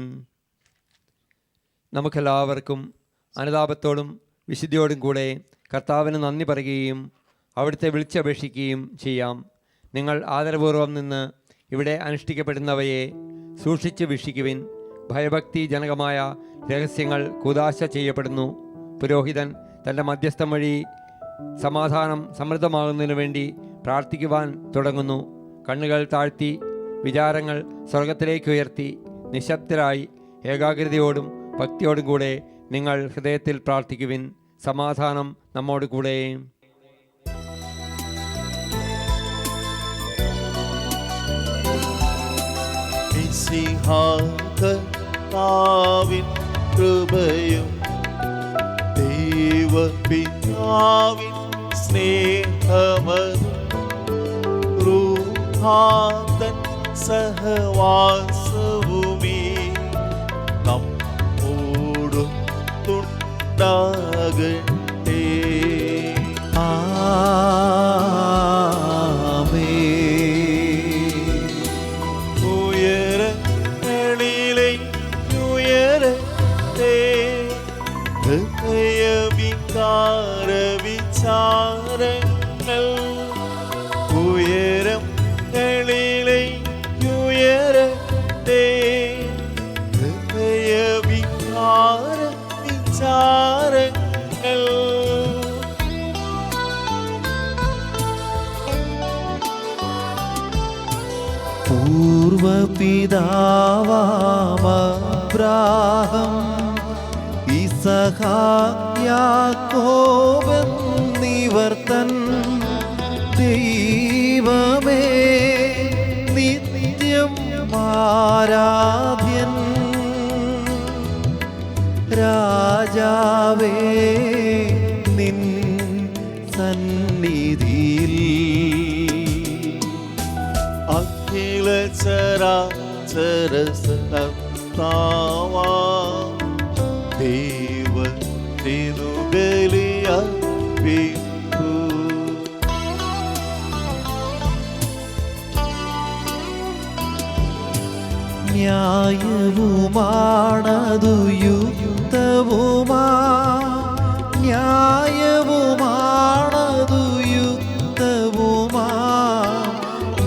നമുക്കെല്ലാവർക്കും അനുതാപത്തോടും വിശുദ്ധിയോടും കൂടെ കർത്താവിന് നന്ദി പറയുകയും അവിടുത്തെ വിളിച്ചപേക്ഷിക്കുകയും ചെയ്യാം. നിങ്ങൾ ആദരപൂർവം നിന്ന് ഇവിടെ അനുഷ്ഠിക്കപ്പെടുന്നവയെ സൂക്ഷിച്ച് വീക്ഷിക്കുവിൻ. ഭയഭക്തിജനകമായ രഹസ്യങ്ങൾ കൂദാശ ചെയ്യപ്പെടുന്നു. പുരോഹിതൻ തൻ്റെ മധ്യസ്ഥം വഴി സമാധാനം സമൃദ്ധമാകുന്നതിനു വേണ്ടി പ്രാർത്ഥിക്കുവാൻ തുടങ്ങുന്നു. കണ്ണുകൾ താഴ്ത്തി വിചാരങ്ങൾ സ്വർഗത്തിലേക്ക് ഉയർത്തി നിശബ്ദരായി ഏകാഗ്രതയോടും ഭക്തിയോടും കൂടെ നിങ്ങൾ ഹൃദയത്തിൽ പ്രാർത്ഥിക്കുവിൻ. സമാധാനം നമ്മോട് കൂടെ. കർത്താവിൻ കൃപയും ദൈവപിതാവിൻ സ്നേഹവും റൂഹാതൻ സഹവാസവുമേ നമ്മോടുകൂടെ ഉണ്ടാകട്ടെ. ആമേൻ. ഉയരങ്ങളിലെ ഉയരത്തെ ഹൃദയവികാര വിചാരങ്ങൾ ഉയരങ്ങളിലെ ഉയരത്തെ ഹൃദയവികാര വിചാരങ്ങൾ പൂർവപിതാവാമബ്രാഹം യാക്കോബെന്നിവർ തൻ ദൈവമേ നിത്യം ആരാധ്യൻ രാജാവേ നിൻ സന്നിധിയിൽ അഖില ചരാചര സത്താവാ ദൈവത്തിനു ബലിയർപ്പിപ്പൂ. ന്യായവുമാണതു യുക്തവുമാ ന്യായവുമാണതു യുക്തവുമാ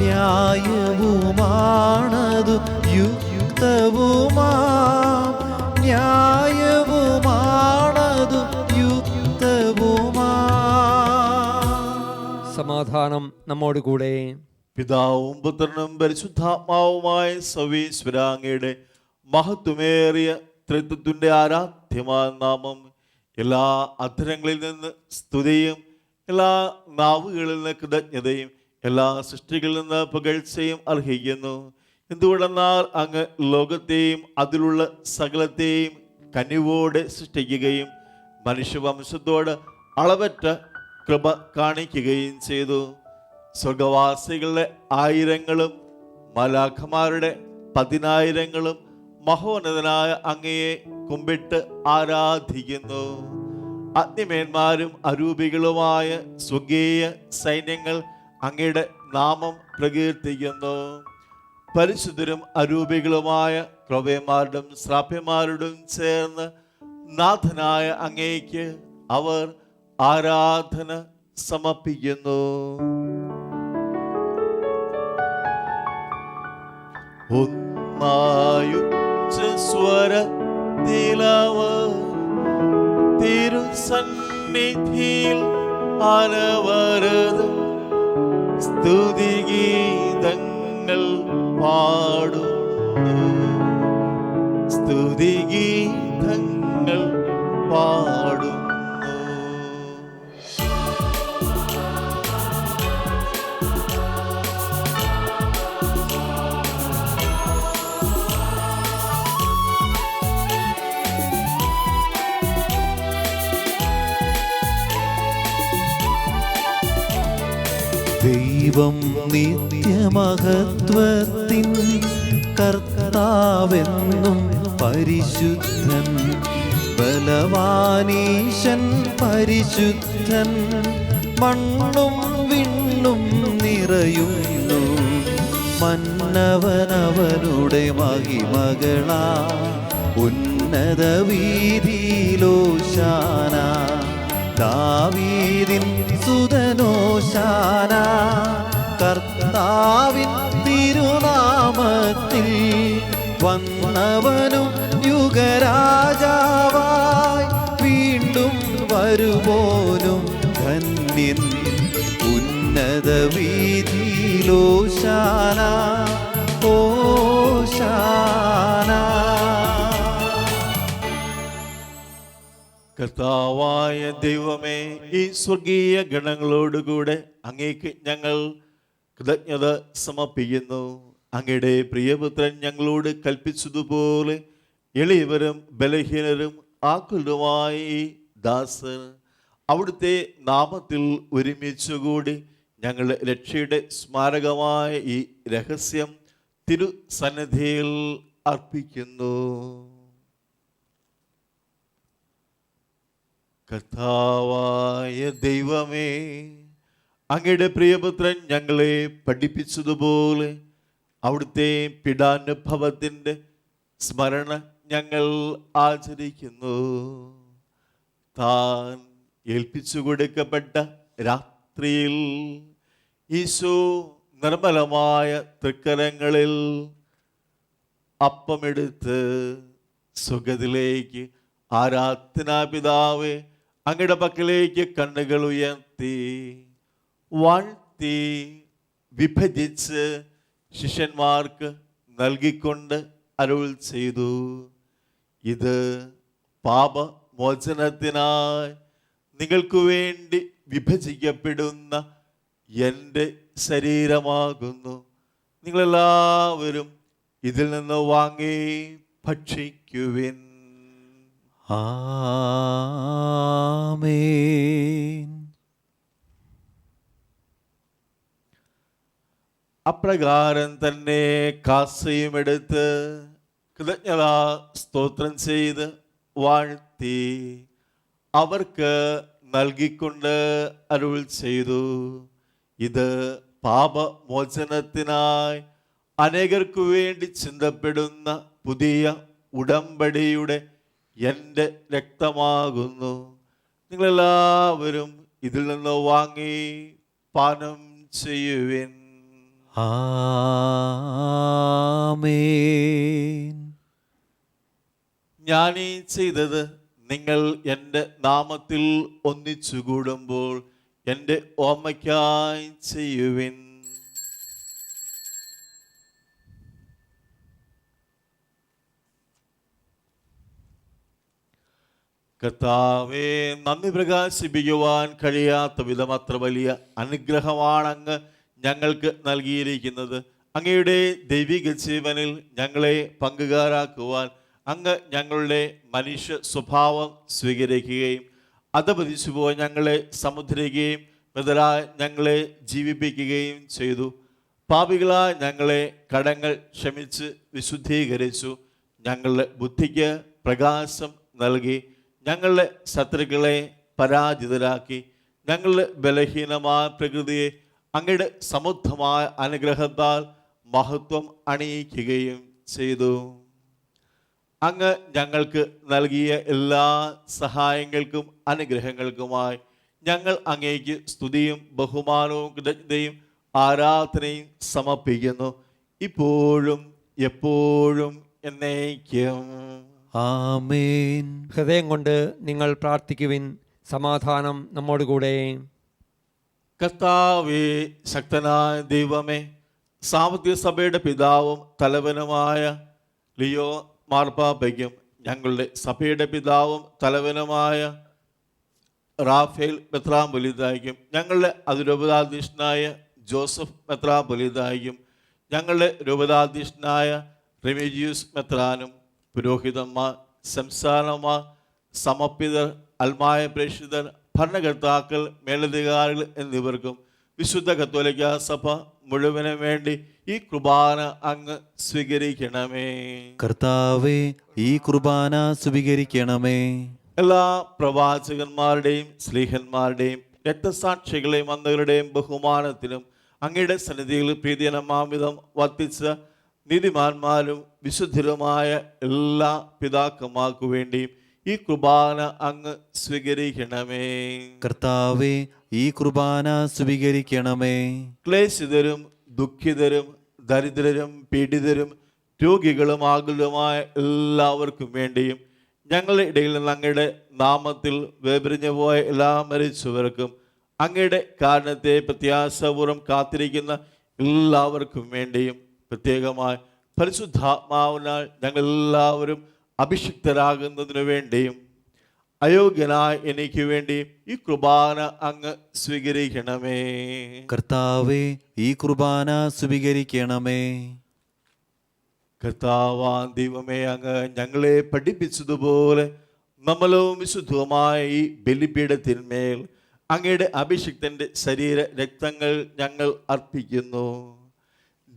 ന്യായവുമാണതു യുക്തവുമാ ന്യായവുമാണതു യുക്തവുമാ. സമാധാനം നമ്മോട് കൂടെ. പിതാവും പുത്രനും പരിശുദ്ധാത്മാവുമായ സർവ്വേശ്വരാങ്ങയുടെ മഹത്വമേറിയ ത്രിത്വത്തിന്റെ ആരാധ്യമായ നാമം എല്ലാ അധരങ്ങളിൽ നിന്ന് സ്തുതിയും എല്ലാ നാവുകളിൽ നിന്ന് കൃതജ്ഞതയും എല്ലാ സൃഷ്ടികളിൽ നിന്ന് പുകഴ്ചയും അർഹിക്കുന്നു. എന്തുകൊണ്ടെന്നാൽ അങ്ങ് ലോകത്തെയും അതിലുള്ള സകലത്തെയും കനിവോടെ സൃഷ്ടിക്കുകയും മനുഷ്യവംശത്തോട് അളവറ്റ കൃപ കാണിക്കുകയും ചെയ്തു. സ്വർഗവാസികളുടെ ആയിരങ്ങളും മലാഖമാരുടെ 10,000ങ്ങളും മഹോന്നതനായ അങ്ങയെ കുമ്പിട്ട് ആരാധിക്കുന്നു. അഗ്നിമേന്മാരും അരൂപികളുമായ സ്വർഗീയ സൈന്യങ്ങൾ അങ്ങയുടെ നാമം പ്രകീർത്തിക്കുന്നു. പരിശുദ്ധരും അരൂപികളുമായ ക്രൊവ്യന്മാരുടെയും ശ്രാപ്യന്മാരുടെയും ചേർന്ന് നാഥനായ അങ്ങേക്ക് അവർ ആരാധന സമർപ്പിക്കുന്നു. സ്വരത്തിലവർ തിരുസന്നിധിയിൽ അനവരതം സ്തുതിഗീതങ്ങൾ പാടുന്നു. സ്തുതിഗീതങ്ങൾ പാടുന്നു. ദൈവം നിത്യമഹത്വത്തിൻ കർത്താവെന്നും പരിശുദ്ധൻ ബലവാനീശൻ പരിശുദ്ധൻ മണ്ണും വിണ്ണും നിറയുന്നു മന്നവനവനുടെ മഹിമകളാ ഉന്നത വീതിയിലോശാന ദാവീദിൻ സുതനോശാന കർത്താവിൻ തിരുനാമത്തിൽ വന്നവനും യുഗരാജാവായി വീണ്ടും വരുവോനും ധന്യൻ ഉന്നത വീതിയിലോശാന ഓശാന. കർത്താവായ ദൈവമേ, ഈ സ്വർഗീയ ഗണങ്ങളോടുകൂടെ അങ്ങേക്ക് ഞങ്ങൾ കൃതജ്ഞത സമർപ്പിക്കുന്നു. അങ്ങയുടെ പ്രിയപുത്രൻ ഞങ്ങളോട് കൽപ്പിച്ചതുപോലെ എളിയവരും ബലഹീനരും ആക്കുലരുമായി ഈ ദാസർ അവിടുത്തെ നാമത്തിൽ ഒരുമിച്ചുകൂടി ഞങ്ങളുടെ രക്ഷയുടെ സ്മാരകമായ ഈ രഹസ്യം തിരുസന്നിധിയിൽ അർപ്പിക്കുന്നു. കർത്താവായ ദൈവമേ, അങ്ങയുടെ പ്രിയപുത്രൻ ഞങ്ങളെ പഠിപ്പിച്ചതുപോലെ അവിടുത്തെ പീഡാനുഭവത്തിൻ്റെ സ്മരണ ഞങ്ങൾ ആചരിക്കുന്നു. താൻ ഏൽപ്പിച്ചു കൊടുക്കപ്പെട്ട രാത്രിയിൽ ഈശോ നിർമ്മലമായ തൃക്കരങ്ങളിൽ അപ്പമെടുത്ത് സുഖത്തിലേക്ക് ആരാധനാ പിതാവേ അങ്ങയുടെ പക്കലേക്ക് കണ്ണുകൾ ഉയർത്തി വാഴ്ത്തി വിഭജിച്ച് ശിഷ്യന്മാർക്ക് നൽകിക്കൊണ്ട് അരുൾ ചെയ്തു, ഇത് പാപമോചനത്തിനായി നിങ്ങൾക്ക് വേണ്ടി വിഭജിക്കപ്പെടുന്ന എൻ്റെ ശരീരമാകുന്നു. നിങ്ങളെല്ലാവരും ഇതിൽ നിന്ന് വാങ്ങി ഭക്ഷിക്കുവിൻ. ആമേൻ. അപ്രകാരം തന്നെ കാസയും എടുത്ത് കൃതജ്ഞതാ സ്തോത്രം ചെയ്ത് വാഴ്ത്തി അവർക്ക് നൽകിക്കൊണ്ട് അരുൾ ചെയ്തു, ഇത് പാപമോചനത്തിനായി അനേകർക്കു വേണ്ടി ചിന്തപ്പെടുന്ന പുതിയ ഉടമ്പടിയുടെ എൻ്റെ രക്തമാകുന്നു. നിങ്ങളെല്ലാവരും ഇതിൽ നിന്ന് വാങ്ങി പാനം ചെയ്യുവിൻ. ആമേൻ. ഞാനീ ചെയ്തത് നിങ്ങൾ എൻ്റെ നാമത്തിൽ ഒന്നിച്ചു കൂടുമ്പോൾ എൻ്റെ ഓർമ്മയ്ക്കായി ചെയ്യുവിൻ. കർത്താവേ, നന്ദി പ്രകാശിപ്പിക്കുവാൻ കഴിയാത്ത വിധം അത്ര വലിയ അനുഗ്രഹമാണ് അങ്ങ് ഞങ്ങൾക്ക് നൽകിയിരിക്കുന്നത്. അങ്ങയുടെ ദൈവിക ജീവനിൽ ഞങ്ങളെ പങ്കുകാരാക്കുവാൻ അങ്ങ് ഞങ്ങളുടെ മനുഷ്യ സ്വഭാവം സ്വീകരിക്കുകയും അധപതിച്ചു പോയി ഞങ്ങളെ സമുദ്രിക്കുകയും മൃതരായി ഞങ്ങളെ ജീവിപ്പിക്കുകയും ചെയ്തു. പാപികളായ ഞങ്ങളെ കടങ്ങൾ ക്ഷമിച്ച് വിശുദ്ധീകരിച്ചു. ഞങ്ങളുടെ ബുദ്ധിക്ക് പ്രകാശം നൽകി. ഞങ്ങളുടെ ശത്രുക്കളെ പരാജിതരാക്കി. ഞങ്ങളുടെ ബലഹീനമായ പ്രകൃതിയെ അങ്ങയുടെ സമൃദ്ധമായ അനുഗ്രഹത്താൽ മഹത്വം അണിയിക്കുകയും ചെയ്തു. അങ്ങ് ഞങ്ങൾക്ക് നൽകിയ എല്ലാ സഹായങ്ങൾക്കും അനുഗ്രഹങ്ങൾക്കുമായി ഞങ്ങൾ അങ്ങേക്ക് സ്തുതിയും ബഹുമാനവും കൃതജ്ഞതയും ആരാധനയും സമർപ്പിക്കുന്നു, ഇപ്പോഴും എപ്പോഴും എന്നേക്കും. ആമേൻ. ഹൃദയം കൊണ്ട് നിങ്ങൾ പ്രാർത്ഥിക്കുവിൻ. സമാധാനം നമ്മോടുകൂടെ. കർത്താവേ, ശക്തനായ ദൈവമേ, സാമ്പത്തിക സഭയുടെ പിതാവും തലവനുമായ ലിയോ മാർപ്പാപ്പയ്ക്കും ഞങ്ങളുടെ സഭയുടെ പിതാവും തലവനുമായ റാഫേൽ മെത്രാപ്പൊലീത്തായ്ക്കും ഞങ്ങളുടെ അതിരൂപതാധ്യക്ഷനായ ജോസഫ് മെത്രാപ്പൊലീത്തായ്ക്കും ഞങ്ങളുടെ രൂപതാധ്യക്ഷനായ റെമിജിയൂസ് മെത്രാനും പുരോഹിതന്മാർ, സംസ്ഥാനമാർ, സമർപ്പിതർ, അൽമായ പ്രേക്ഷിതർ, ഭരണകർത്താക്കൾ, മേലധികാരികൾ എന്നിവർക്കും വിശുദ്ധ കത്തോലിക്ക സഭ മുഴുവനും വേണ്ടി ഈ കുർബാന അങ്ങ് സ്വീകരിക്കണമേ. കർത്താവേ, ഈ കുർബാന സ്വീകരിക്കണമേ. എല്ലാ പ്രവാചകന്മാരുടെയും സ്ലീഹന്മാരുടെയും രക്തസാക്ഷികളെയും അന്തകളുടെയും ബഹുമാനത്തിനും അങ്ങയുടെ സന്നിധിയിൽ പ്രീതിയനമാവിധം വർദ്ധിച്ച നീതിമാന്മാരും വിശുദ്ധരുമായ എല്ലാ പിതാക്കന്മാർക്കു വേണ്ടിയും ഈ കുർബാന അങ്ങ് സ്വീകരിക്കണമേ. കർത്താവേ, ഈ കുർബാന സ്വീകരിക്കണമേ. ക്ലേശിതരും ദുഃഖിതരും ദരിദ്രരും പീഡിതരും രോഗികളും ആകുലമായ എല്ലാവർക്കും വേണ്ടിയും ഞങ്ങളുടെ ഇടയിൽ നിന്ന് അങ്ങയുടെ നാമത്തിൽ വേർപിരിഞ്ഞു പോയ എല്ലാ മരിച്ചവർക്കും അങ്ങയുടെ കാരണത്തെ പ്രത്യാശപൂർവ്വം കാത്തിരിക്കുന്ന എല്ലാവർക്കും വേണ്ടിയും പ്രത്യേകമായി പരിശുദ്ധാത്മാവിനാൽ ഞങ്ങളെല്ലാവരും അഭിഷിക്തരാകുന്നതിനു വേണ്ടിയും അയോഗ്യനായ എനിക്ക് വേണ്ടി ഈ കുർബാന അങ്ങ് സ്വീകരിക്കണമേ. കർത്താവേ, ഈ കുർബാന സ്വീകരിക്കണമേ. കർത്താവാൻ ദൈവമേ, അങ്ങ് ഞങ്ങളെ പഠിപ്പിച്ചതുപോലെ നമ്മളും വിശുദ്ധവുമായ ഈ ബലിപീഠത്തിന്മേൽ അങ്ങയുടെ അഭിഷിക്തന്റെ ശരീര രക്തങ്ങൾ ഞങ്ങൾ അർപ്പിക്കുന്നു.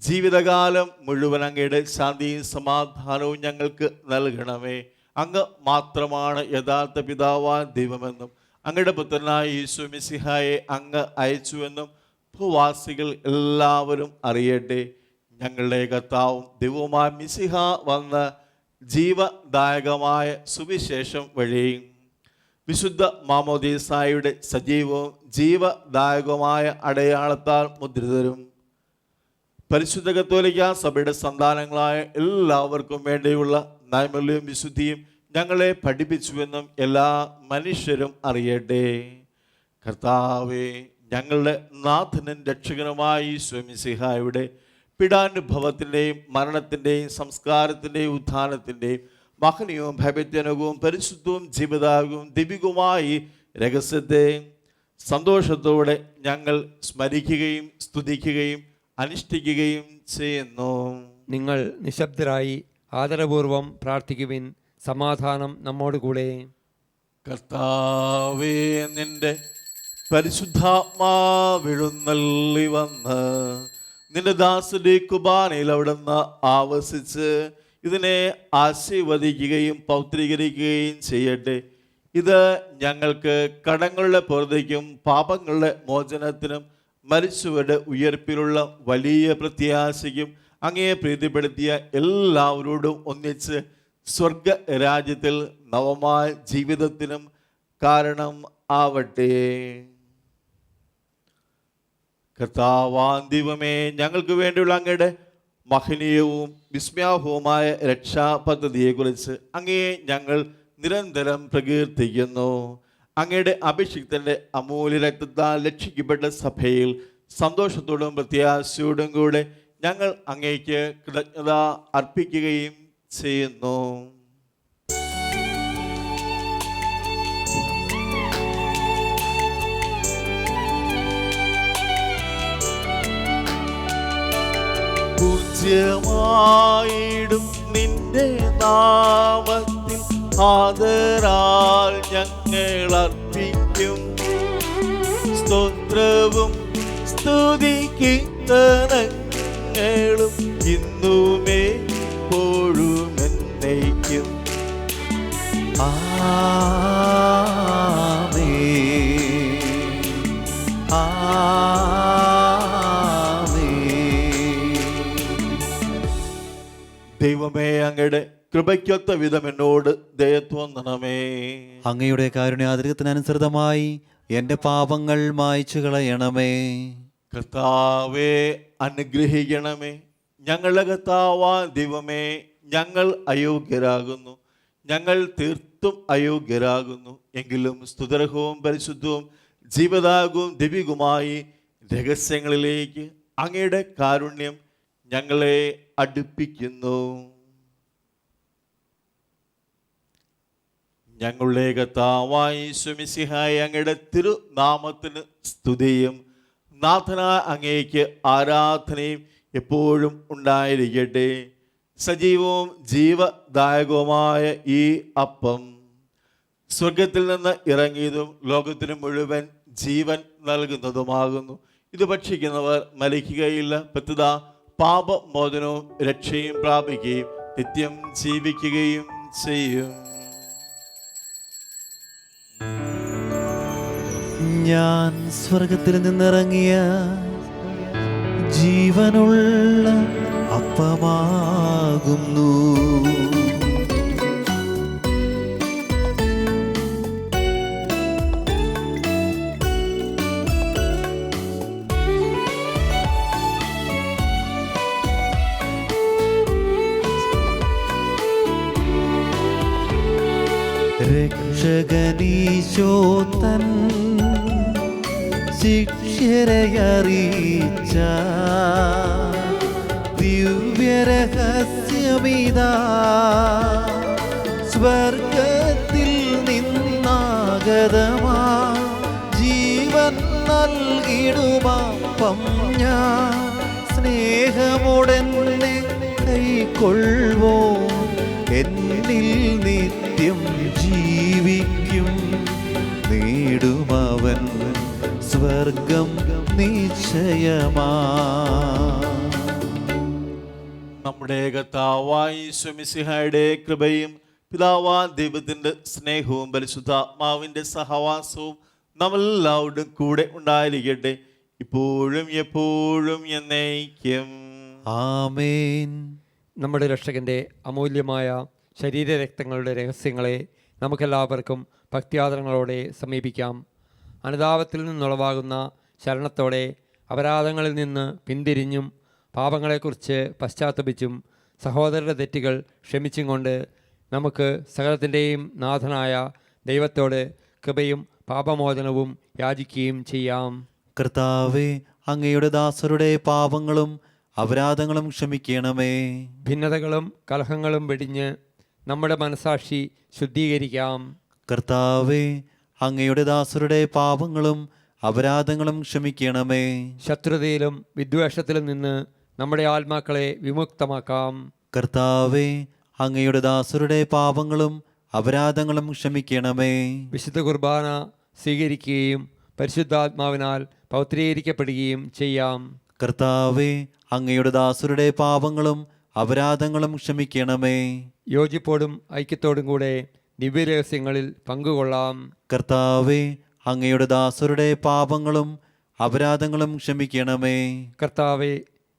ജീവിതകാലം മുഴുവൻ അങ്ങയുടെ ശാന്തിയും സമാധാനവും ഞങ്ങൾക്ക് നൽകണമേ. അങ്ങ് മാത്രമാണ് യഥാർത്ഥ പിതാവാൻ ദൈവമെന്നും അങ്ങയുടെ പുത്രനായ യേശു മിശിഹായെ അങ്ങ് അയച്ചുവെന്നും ഭൂവാസികൾ എല്ലാവരും അറിയട്ടെ. ഞങ്ങളുടെ കർത്താവും ദൈവവുമായ മിശിഹ വന്ന് ജീവദായകമായ സുവിശേഷം വഴിയും വിശുദ്ധ മാമോദീസായുടെ സജീവവും ജീവദായകവുമായ അടയാളത്താൽ മുദ്രിതരും പരിശുദ്ധ കത്തോലിക്ക സഭയുടെ സന്താനങ്ങളായ എല്ലാവർക്കും വേണ്ടിയുള്ള നൈർമല്യവും വിശുദ്ധിയും ഞങ്ങളെ പഠിപ്പിച്ചുവെന്നും എല്ലാ മനുഷ്യരും അറിയട്ടെ. കർത്താവേ, ഞങ്ങളുടെ നാഥനും രക്ഷകനുമായ ഈശോ മിശിഹായുടെ പീഡാനുഭവത്തിൻ്റെയും മരണത്തിൻ്റെയും സംസ്കാരത്തിൻ്റെയും ഉത്ഥാനത്തിൻ്റെയും മഹനീയവും ഭയഭക്തിജനകവും പരിശുദ്ധവും ജീവദായകവും ദിവ്യവുമായി രഹസ്യത്തെ സന്തോഷത്തോടെ ഞങ്ങൾ സ്മരിക്കുകയും സ്തുതിക്കുകയും അനുഷ്ഠിക്കുകയും ചെയ്യുന്നു. നിങ്ങൾ നിശബ്ദരായി ആദരപൂർവം പ്രാർത്ഥിക്കുവിൻ. സമാധാനം നമ്മോട് കൂടെ. കർത്താവേ, നിന്റെ പരിശുദ്ധാത്മാവെഴുന്നള്ളി വന്ന് നിന്റെ ദാസന്റെ കുർബാനയിൽ അവിടുന്ന് ആവസിച്ച് ഇതിനെ ആശീർവദിക്കുകയും പൗത്രീകരിക്കുകയും ചെയ്യട്ടെ. ഇത് ഞങ്ങൾക്ക് കടങ്ങളുടെ പൊറുതിക്കും പാപങ്ങളുടെ മോചനത്തിനും മരിച്ചവരുടെ ഉയർപ്പിലുള്ള വലിയ പ്രത്യാശയ്ക്കും അങ്ങയെ പ്രീതിപ്പെടുത്തിയ എല്ലാവരോടും ഒന്നിച്ച് സ്വർഗ രാജ്യത്തിൽ നവമായ ജീവിതത്തിനും കാരണം ആവട്ടെ. കർത്താവാം ദൈവമേ, ഞങ്ങൾക്ക് വേണ്ടിയുള്ള അങ്ങയുടെ മഹനീയവും വിസ്മയാവഹവുമായ രക്ഷാ പദ്ധതിയെക്കുറിച്ച് അങ്ങയെ ഞങ്ങൾ നിരന്തരം പ്രകീർത്തിക്കുന്നു. അങ്ങയുടെ അഭിഷിക്തന്റെ അമൂല്യ രക്തത്താൽ രക്ഷിക്കപ്പെട്ട സഭയിൽ സന്തോഷത്തോടും പ്രത്യാശയോടും കൂടെ ഞങ്ങൾ അങ്ങേക്ക് കൃതജ്ഞത അർപ്പിക്കുകയും ചെയ്യുന്നു. പൂജ്യമായിടും നിന്റെ നാമത്തിൽ ആദരാൽ ഞങ്ങൾ അർപ്പിക്കും സ്തോത്രവും സ്തുതി കീർത്തനങ്ങളും ഇന്നുമേ എപ്പോഴും എന്നേക്കും. ആമേൻ. ആമേൻ. ദൈവമേ, അങ്ങയുടെ കൃപയ്ക്കൊത്ത വിധം എന്നോട് ദയ തോന്നണമേ. അങ്ങയുടെ കാരുണ്യാതിരകത്തിനനുസൃതമായി എൻ്റെ പാപങ്ങൾ മായ്ച്ചു കളയണമേ. കർത്താവേ, അനുഗ്രഹിക്കണമേ. ഞങ്ങളുടെ കർത്താവാ ദൈവമേ, ഞങ്ങൾ അയോഗ്യരാകുന്നു, ഞങ്ങൾ തീർത്തും അയോഗ്യരാകുന്നു. എങ്കിലും സ്തുതർഹവും പരിശുദ്ധവും ജീവദായകവും ദിവ്യവുമായി രഹസ്യങ്ങളിലേക്ക് അങ്ങയുടെ കാരുണ്യം ഞങ്ങളെ അടുപ്പിക്കുന്നു. ഞങ്ങളുടെ കർത്താവായ യേശു മിശിഹായ അങ്ങയുടെ തിരുനാമത്തിന് സ്തുതിയും നാഥനായ അങ്ങേക്ക് ആരാധനയും എപ്പോഴും ഉണ്ടായിരിക്കട്ടെ. സജീവവും ജീവദായകവുമായ ഈ അപ്പം സ്വർഗത്തിൽ നിന്ന് ഇറങ്ങിയതും ലോകത്തിന് മുഴുവൻ ജീവൻ നൽകുന്നതുമാകുന്നു. ഇത് ഭക്ഷിക്കുന്നവർ മരിക്കുകയില്ല, പ്രത്യുത പാപമോചനവും രക്ഷയും പ്രാപിക്കുകയും നിത്യം ജീവിക്കുകയും ചെയ്യും. ഞാൻ സ്വർഗത്തിൽ നിന്നിറങ്ങിയ ജീവനുള്ള അപ്പമാകുന്നു. രക്ഷകനീശോ തൻ ശിഷ്യരെ അറിയിച്ച ദിവ്യരഹസ്യമിതാ സ്വർഗത്തിൽ നിന്നാഗതമാ ജീവൻ നൽകിടുമപ്പം ഞാൻ സ്നേഹമുടനെ കൈക്കൊള്ളുവോ എന്നിൽ നിത്യം ജീവിക്കും നേടുമവൻ സ്വർഗം നിശ്ചയമാ. നമ്മുടെ കർത്താവായ യേശു മിശിഹായുടെ കൃപയും പിതാവാൻ ദൈവത്തിൻ്റെ സ്നേഹവും പരിശുദ്ധാത്മാവിൻ്റെ സഹവാസവും നമ്മളെല്ലാവരുടെ കൂടെ ഉണ്ടായിരിക്കട്ടെ, ഇപ്പോഴും എപ്പോഴും എന്നേക്കും. ആമേൻ. നമ്മുടെ രക്ഷകൻ്റെ അമൂല്യമായ ശരീരരക്തങ്ങളുടെ രഹസ്യങ്ങളെ നമുക്കെല്ലാവർക്കും ഭക്തിയാദരങ്ങളോടെ സമീപിക്കാം. അനുതാപത്തിൽ നിന്നുളവാകുന്ന ശരണത്തോടെ അപരാധങ്ങളിൽ നിന്ന് പിന്തിരിഞ്ഞും പാപങ്ങളെക്കുറിച്ച് പശ്ചാത്തപിച്ചും സഹോദരരുടെ തെറ്റുകൾ ക്ഷമിച്ചും കൊണ്ട് നമുക്ക് സകലത്തിൻ്റെയും നാഥനായ ദൈവത്തോട് കൃപയും പാപമോചനവും യാചിക്കുകയും ചെയ്യാം. കർത്താവേ, അങ്ങയുടെ ദാസരുടെ പാപങ്ങളും അപരാധങ്ങളും ക്ഷമിക്കണമേ. ഭിന്നതകളും കലഹങ്ങളും വെടിഞ്ഞ് നമ്മുടെ മനസാക്ഷി ശുദ്ധീകരിക്കാം. കർത്താവേ, അങ്ങയുടെ ദാസരുടെ പാപങ്ങളും അപരാധങ്ങളും ക്ഷമിക്കണമേ. ശത്രുതയിലും വിദ്വേഷത്തിലും നിന്ന് നമ്മുടെ ആത്മാക്കളെ വിമുക്തമാക്കാം. കർത്താവേ, അങ്ങയുടെ ദാസരുടെ പാപങ്ങളും അപരാധങ്ങളും ക്ഷമിക്കണമേ. വിശുദ്ധ കുർബാന സ്വീകരിക്കുകയും പരിശുദ്ധാത്മാവിനാൽ പൗത്രീകരിക്കപ്പെടുകയും ചെയ്യാം. കർത്താവേ, അങ്ങയുടെ ദാസരുടെ പാപങ്ങളും അപരാധങ്ങളും ക്ഷമിക്കണമേ. യോജിപ്പോടും ഐക്യത്തോടും കൂടെ ദിവ്യരഹസ്യങ്ങളിൽ പങ്കുകൊള്ളാം. കർത്താവേ, അങ്ങയുടെ ദാസരുടെ പാപങ്ങളും അപരാധങ്ങളും ക്ഷമിക്കണമേ. കർത്താവെ,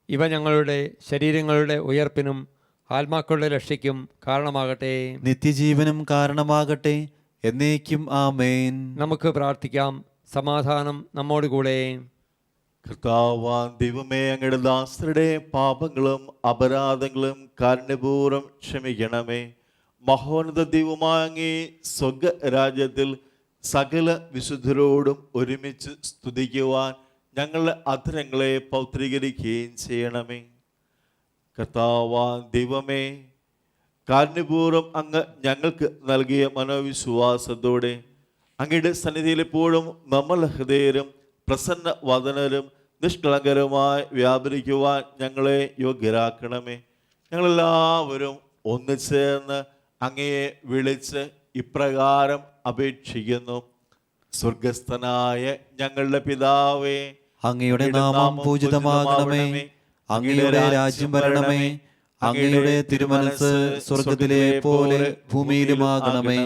ഇവ ഞങ്ങളുടെ ശരീരങ്ങളുടെ ഉയർപ്പിനും ആത്മാക്കളുടെ രക്ഷയ്ക്കും കാരണമാകട്ടെ. നിത്യജീവനും കാരണമാകട്ടെ. എന്നേക്കും ആമേൻ. നമുക്ക് പ്രാർത്ഥിക്കാം. സമാധാനം നമ്മോടുകൂടെ. കർത്താവാൻ ദൈവമേ, അങ്ങയുടെ ദാസരുടെ പാപങ്ങളും അപരാധങ്ങളും കാരുണ്യപൂർവ്വം ക്ഷമിക്കണമേ. മഹോന്നത ദൈവമായ അങ്ങേ സ്വർഗരാജ്യത്തിൽ സകല വിശുദ്ധരോടും ഒരുമിച്ച് സ്തുതിക്കുവാൻ ഞങ്ങളുടെ അധരങ്ങളെ പൗത്രീകരിക്കുകയും ചെയ്യണമേ. കർത്താവാൻ ദൈവമേ, കാരുണ്യപൂർവ്വം അങ്ങ് ഞങ്ങൾക്ക് നൽകിയ മനോവിശ്വാസത്തോടെ അങ്ങയുടെ സന്നിധിയിൽ എപ്പോഴും നമ്മൾ ഹൃദയരും പ്രസന്ന വദനരും നിഷ്കളങ്കരുമായി വ്യാപരിക്കുവാൻ ഞങ്ങളെ യോഗ്യരാക്കണമേ. ഞങ്ങളെല്ലാവരും ഒന്നു ചേർന്ന് അങ്ങയെ വിളിച്ച് ഇപ്രകാരം അപേക്ഷിക്കുന്നു. സ്വർഗസ്ഥനായ ഞങ്ങളുടെ പിതാവേ, അങ്ങയുടെ നാമം പൂജിതമാകണമേ. അങ്ങയുടെ രാജ്യം വരണമേ. അങ്ങയുടെ തിരുമനസ് സ്വർഗത്തിലെ പോലെ ഭൂമിയിലുമാകണമേ.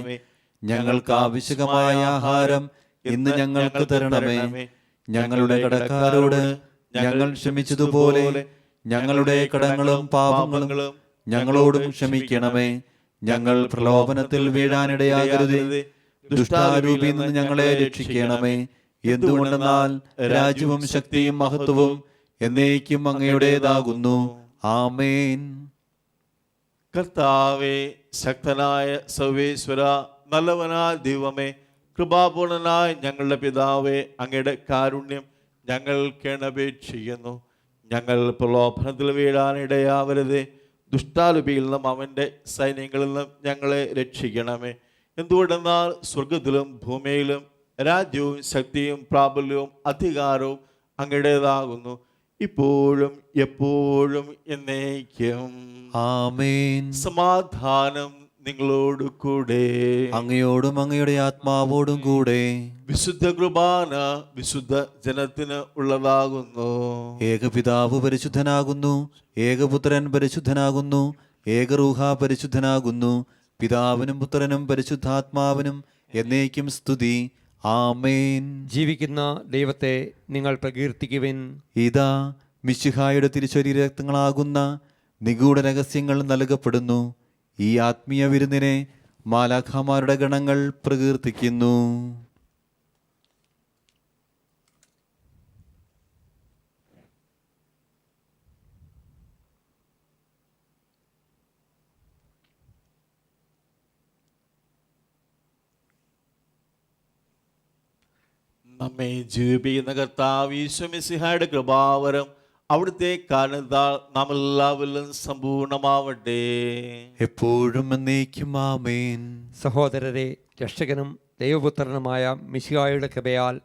ഞങ്ങൾക്ക് ആവശ്യമായ ആഹാരം ഇന്ന് ഞങ്ങൾക്ക് തരണമേ. ഞങ്ങളുടെ കടക്കാരോട് ഞങ്ങൾ ക്ഷമിച്ചതുപോലെ ഞങ്ങളുടെ കടങ്ങളും പാപങ്ങളും ഞങ്ങളോടും ക്ഷമിക്കണമേ. ഞങ്ങൾ പ്രലോഭനത്തിൽ വീഴാനിടയാകരുതേ. ദുഷ്ടാരൂപിയിൽ നിന്ന് ഞങ്ങളെ രക്ഷിക്കണമേ. എന്തുകൊണ്ടെന്നാൽ രാജ്യവും ശക്തിയും മഹത്വവും എന്നേക്കും അങ്ങയുടേതാകുന്നു. ആമേൻ. കർത്താവേ, ശക്തനായ സർവേശ്വര, നല്ലവനായ ദൈവമേ, കൃപാപൂർണനായ ഞങ്ങളുടെ പിതാവേ, അങ്ങയുടെ കാരുണ്യം ഞങ്ങൾ കേണപേക്ഷിക്കുന്നു. ഞങ്ങൾ പ്രലോഭനത്തിൽ വീഴാനിടയാവരുതേ. ദുഷ്ടാരൂപിയിൽ നിന്നും അവൻ്റെ സൈന്യങ്ങളിൽ നിന്നും ഞങ്ങളെ രക്ഷിക്കണമേ. എന്തുകൊണ്ടെന്നാൽ സ്വർഗത്തിലും ഭൂമിയിലും രാജ്യവും ശക്തിയും പ്രാബല്യവും അധികാരവും അങ്ങയുടേതാകുന്നു, ഇപ്പോഴും എപ്പോഴും എന്നേക്കും. ആമേൻ. സമാധാനം നിങ്ങളോട് കൂടെ. അങ്ങയോടും അങ്ങയുടെ ആത്മാവോടും കൂടെ. വിശുദ്ധ കുർബാന വിശുദ്ധ ജനത്തിന് ഉള്ളതാകുന്നു. ഏകപിതാവ് പരിശുദ്ധനാകുന്നു. ഏകപുത്രൻ പരിശുദ്ധനാകുന്നു. ഏകറൂഹ പരിശുദ്ധനാകുന്നു. പിതാവിനും പുത്രനും പരിശുദ്ധാത്മാവിനും എന്നേക്കും സ്തുതി. ആമേൻ. ജീവിക്കുന്ന ദൈവത്തെ നിങ്ങൾ പ്രകീർത്തിക്കുവിൻ. ഇതാ മിശിഹായുടെ തിരുശരീരരക്തങ്ങളാകുന്ന നിഗൂഢ രഹസ്യങ്ങൾ നൽകപ്പെടുന്നു. ഈ ആത്മീയ വിരുന്നിനെ മാലാഖമാരുടെ ഗണങ്ങൾ പ്രകീർത്തിക്കുന്നു. നമ്മെ ജീവിപ്പിക്കുന്ന കർത്താവ് ഈശോ മിശിഹായുടെ കൃപാവരം അവിടുത്തെ കാരണത്താൽ നാം എല്ലാവരിലും സമ്പൂർണമാവട്ടെ. എപ്പോഴും എന്നേക്കും ആമേൻ. സഹോദരരെ, രക്ഷകനും ദൈവപുത്രനുമായ മിശിഹായുടെ കൃപയാൽ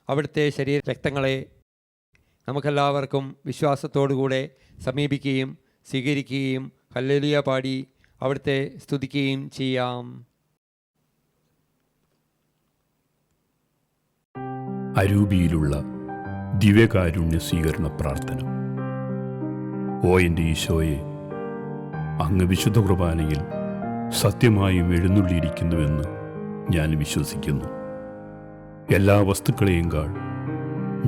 അവിടുത്തെ ശരീര രക്തങ്ങളെ നമുക്കെല്ലാവർക്കും വിശ്വാസത്തോടുകൂടെ സമീപിക്കുകയും സ്വീകരിക്കുകയും ഹല്ലേലൂയ പാടി അവിടുത്തെ സ്തുതിക്കുകയും ചെയ്യാം. അരൂപിയിലുള്ള ദിവ്യകാരുണ്യ സ്വീകരണ പ്രാർത്ഥന. ഓ എൻ്റെ ഈശോയെ, അങ്ങ് വിശുദ്ധ കുർബാനയിൽ സത്യമായും എഴുന്നള്ളിയിരിക്കുന്നുവെന്ന് ഞാൻ വിശ്വസിക്കുന്നു. എല്ലാ വസ്തുക്കളെയുംകാൾ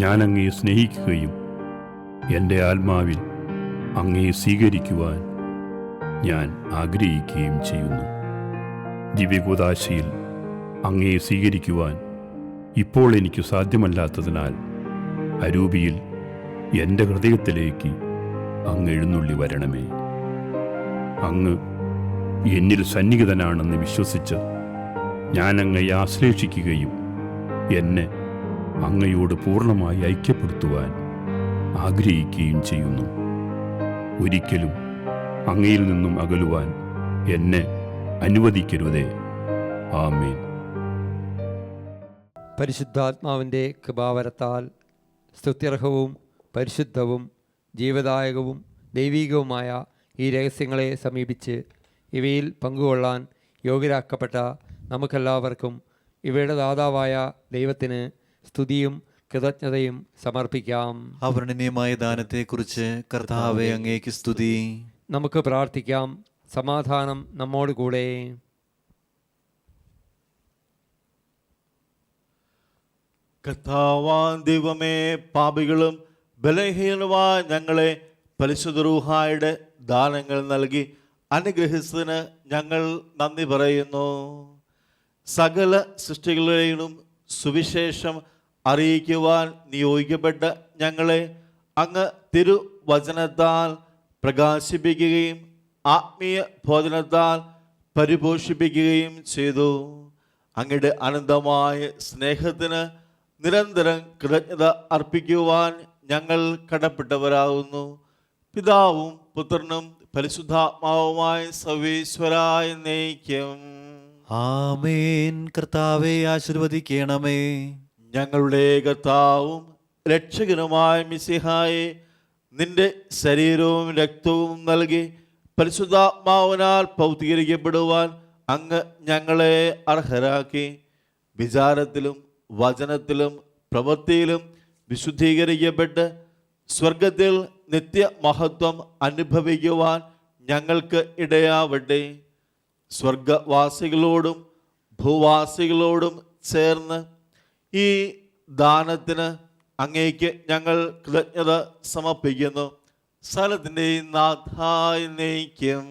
ഞാൻ അങ്ങയെ സ്നേഹിക്കുകയും എൻ്റെ ആത്മാവിൽ അങ്ങയെ സ്വീകരിക്കുവാൻ ഞാൻ ആഗ്രഹിക്കുകയും ചെയ്യുന്നു. ദിവ്യകൂദാശയിൽ അങ്ങയെ സ്വീകരിക്കുവാൻ ഇപ്പോൾ എനിക്ക് സാധ്യമല്ലാത്തതിനാൽ അരൂപിയിൽ എൻ്റെ ഹൃദയത്തിലേക്ക് അങ്ങ് എഴുന്നള്ളി വരണമേ. അങ്ങ് എന്നിൽ സന്നിഹിതനാണെന്ന് വിശ്വസിച്ച് ഞാൻ അങ്ങയെ ആശ്ലേഷിക്കുകയും എന്നെ അങ്ങയോട് പൂർണ്ണമായി ഐക്യപ്പെടുത്തുവാൻ ആഗ്രഹിക്കുകയും ചെയ്യുന്നു. ഒരിക്കലും അങ്ങയിൽ നിന്നും അകലുവാൻ എന്നെ അനുവദിക്കരുതേ. ആമേൻ. പരിശുദ്ധാത്മാവിൻ്റെ കൃപാവരത്താൽ സ്തുത്യർഹവും പരിശുദ്ധവും ജീവദായകവും ദൈവീകവുമായ ഈ രഹസ്യങ്ങളെ സമീപിച്ച് ഇവയിൽ പങ്കുകൊള്ളാൻ യോഗ്യരാക്കപ്പെട്ട നമുക്കെല്ലാവർക്കും ഇവയുടെ ദാതാവായ ദൈവത്തിന് സ്തുതിയും കൃതജ്ഞതയും സമർപ്പിക്കാം. അവർണ്ണനീയമായ ദാനത്തെക്കുറിച്ച് കർത്താവേ അങ്ങേക്ക് സ്തുതി. നമുക്ക് പ്രാർത്ഥിക്കാം. സമാധാനം നമ്മോട് കൂടെ. കർത്താവാൻ ദൈവമേ, പാപികളും ബലഹീനമായ ഞങ്ങളെ പരിശുദ്ധ റൂഹായുടെ ദാനങ്ങൾ നൽകി അനുഗ്രഹിച്ചതിന് ഞങ്ങൾ നന്ദി പറയുന്നു. സകല സൃഷ്ടികളെയും സുവിശേഷം അറിയിക്കുവാൻ നിയോഗിക്കപ്പെട്ട ഞങ്ങളെ അങ്ങ് തിരുവചനത്താൽ പ്രകാശിപ്പിക്കുകയും ആത്മീയ ഭോജനത്താൽ പരിപോഷിപ്പിക്കുകയും ചെയ്തു. അങ്ങയുടെ അനന്തമായ സ്നേഹത്തിന് നിരന്തരം കൃതജ്ഞത അർപ്പിക്കുവാൻ ഞങ്ങൾ കടപ്പെട്ടവരാകുന്നു. പിതാവും പുത്രനും പരിശുദ്ധാത്മാവുമായ സർവേശ്വരായ എന്നേക്കും ആമേൻ. കർത്താവെ ആശീർവദിക്കണമേ. ഞങ്ങളുടെ കർത്താവും രക്ഷകനുമായ മിശിഹായെ, നിന്റെ ശരീരവും രക്തവും നൽകി പരിശുദ്ധാത്മാവിനാൽ പൗത്രീകരിക്കപ്പെടുവാൻ അങ്ങ് ഞങ്ങളെ അർഹരാക്കി. വിചാരത്തിലും വചനത്തിലും പ്രവൃത്തിയിലും വിശുദ്ധീകരിക്കപ്പെട്ട് സ്വർഗത്തിൽ നിത്യമഹത്വം അനുഭവിക്കുവാൻ ഞങ്ങൾക്ക് ഇടയാവട്ടെ. സ്വർഗവാസികളോടും ഭൂവാസികളോടും ചേർന്ന് ഈ ദാനത്തിന് അങ്ങേക്ക് ഞങ്ങൾ കൃതജ്ഞത സമർപ്പിക്കുന്നു. സ്ഥലത്തിൻ്റെ നാഥായ നയിക്കും.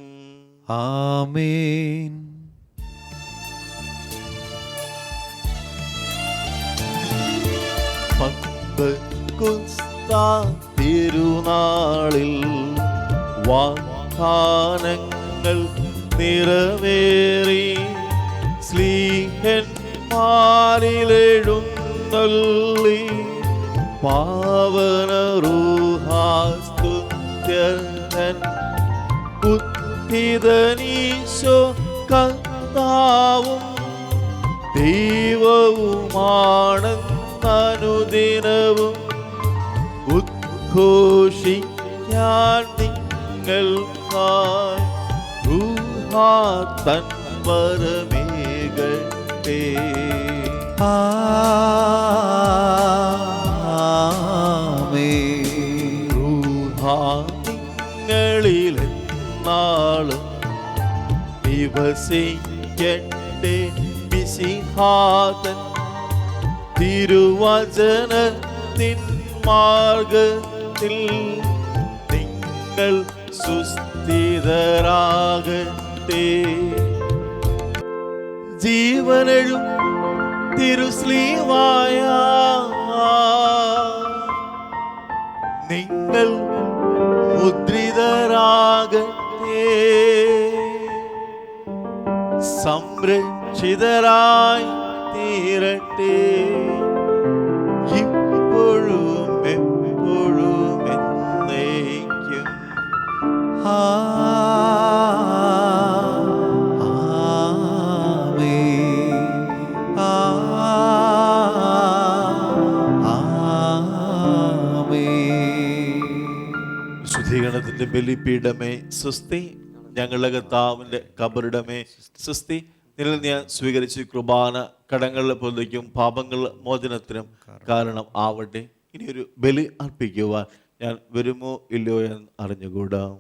ആമേൻ. തിരുനാളിൽ വാഗ്ദാനങ്ങൾ നിറവേറി സ്ലീഹന്മാരിലെഴുന്നള്ളി പാവന റൂഹാസ്തുത്യൻ ഉദ്ധിതനീശോ കർത്താവും ദൈവവുമാണെന്നനുദിനവും ഉദ്ഘോഷിക്കാൻ നിങ്ങൾക്കായി റൂഹാ തൻ വരമേകട്ടെ. ആമേൻ. റൂഹാ നിങ്ങളിലെന്നാളും നിവസിക്കട്ടെ. മിശിഹാതൻ തിരുവചനത്തിൻ മാർഗത്തിൽ നിങ്ങൾ സുസ്ഥിതരാകട്ടെ. ജീവനെഴും തിരുസ്ലീവായ നിങ്ങൾ മുദ്രിതരാകട്ടെ. സംരക്ഷിതരായി തീരട്ടെ. ഇപ്പോഴും എപ്പോഴും എന്നേക്കും. ശുദ്ധീകരണത്തിന്റെ ബലിപീഠമേ സ്വസ്തി. ഞങ്ങളുടെ കർത്താവിന്റെ കബറിടമേ സ്വസ്തി. നിന്നിൽ ഞാൻ സ്വീകരിച്ച കുർബാന കടങ്ങളുടെ പൊതുക്കും പാപങ്ങളുടെ മോചനത്തിനും കാരണം ആവട്ടെ. ഇനിയൊരു ബലി അർപ്പിക്കുവാൻ ഞാൻ വരുമോ ഇല്ലയോ എന്ന് അറിഞ്ഞുകൂടാം.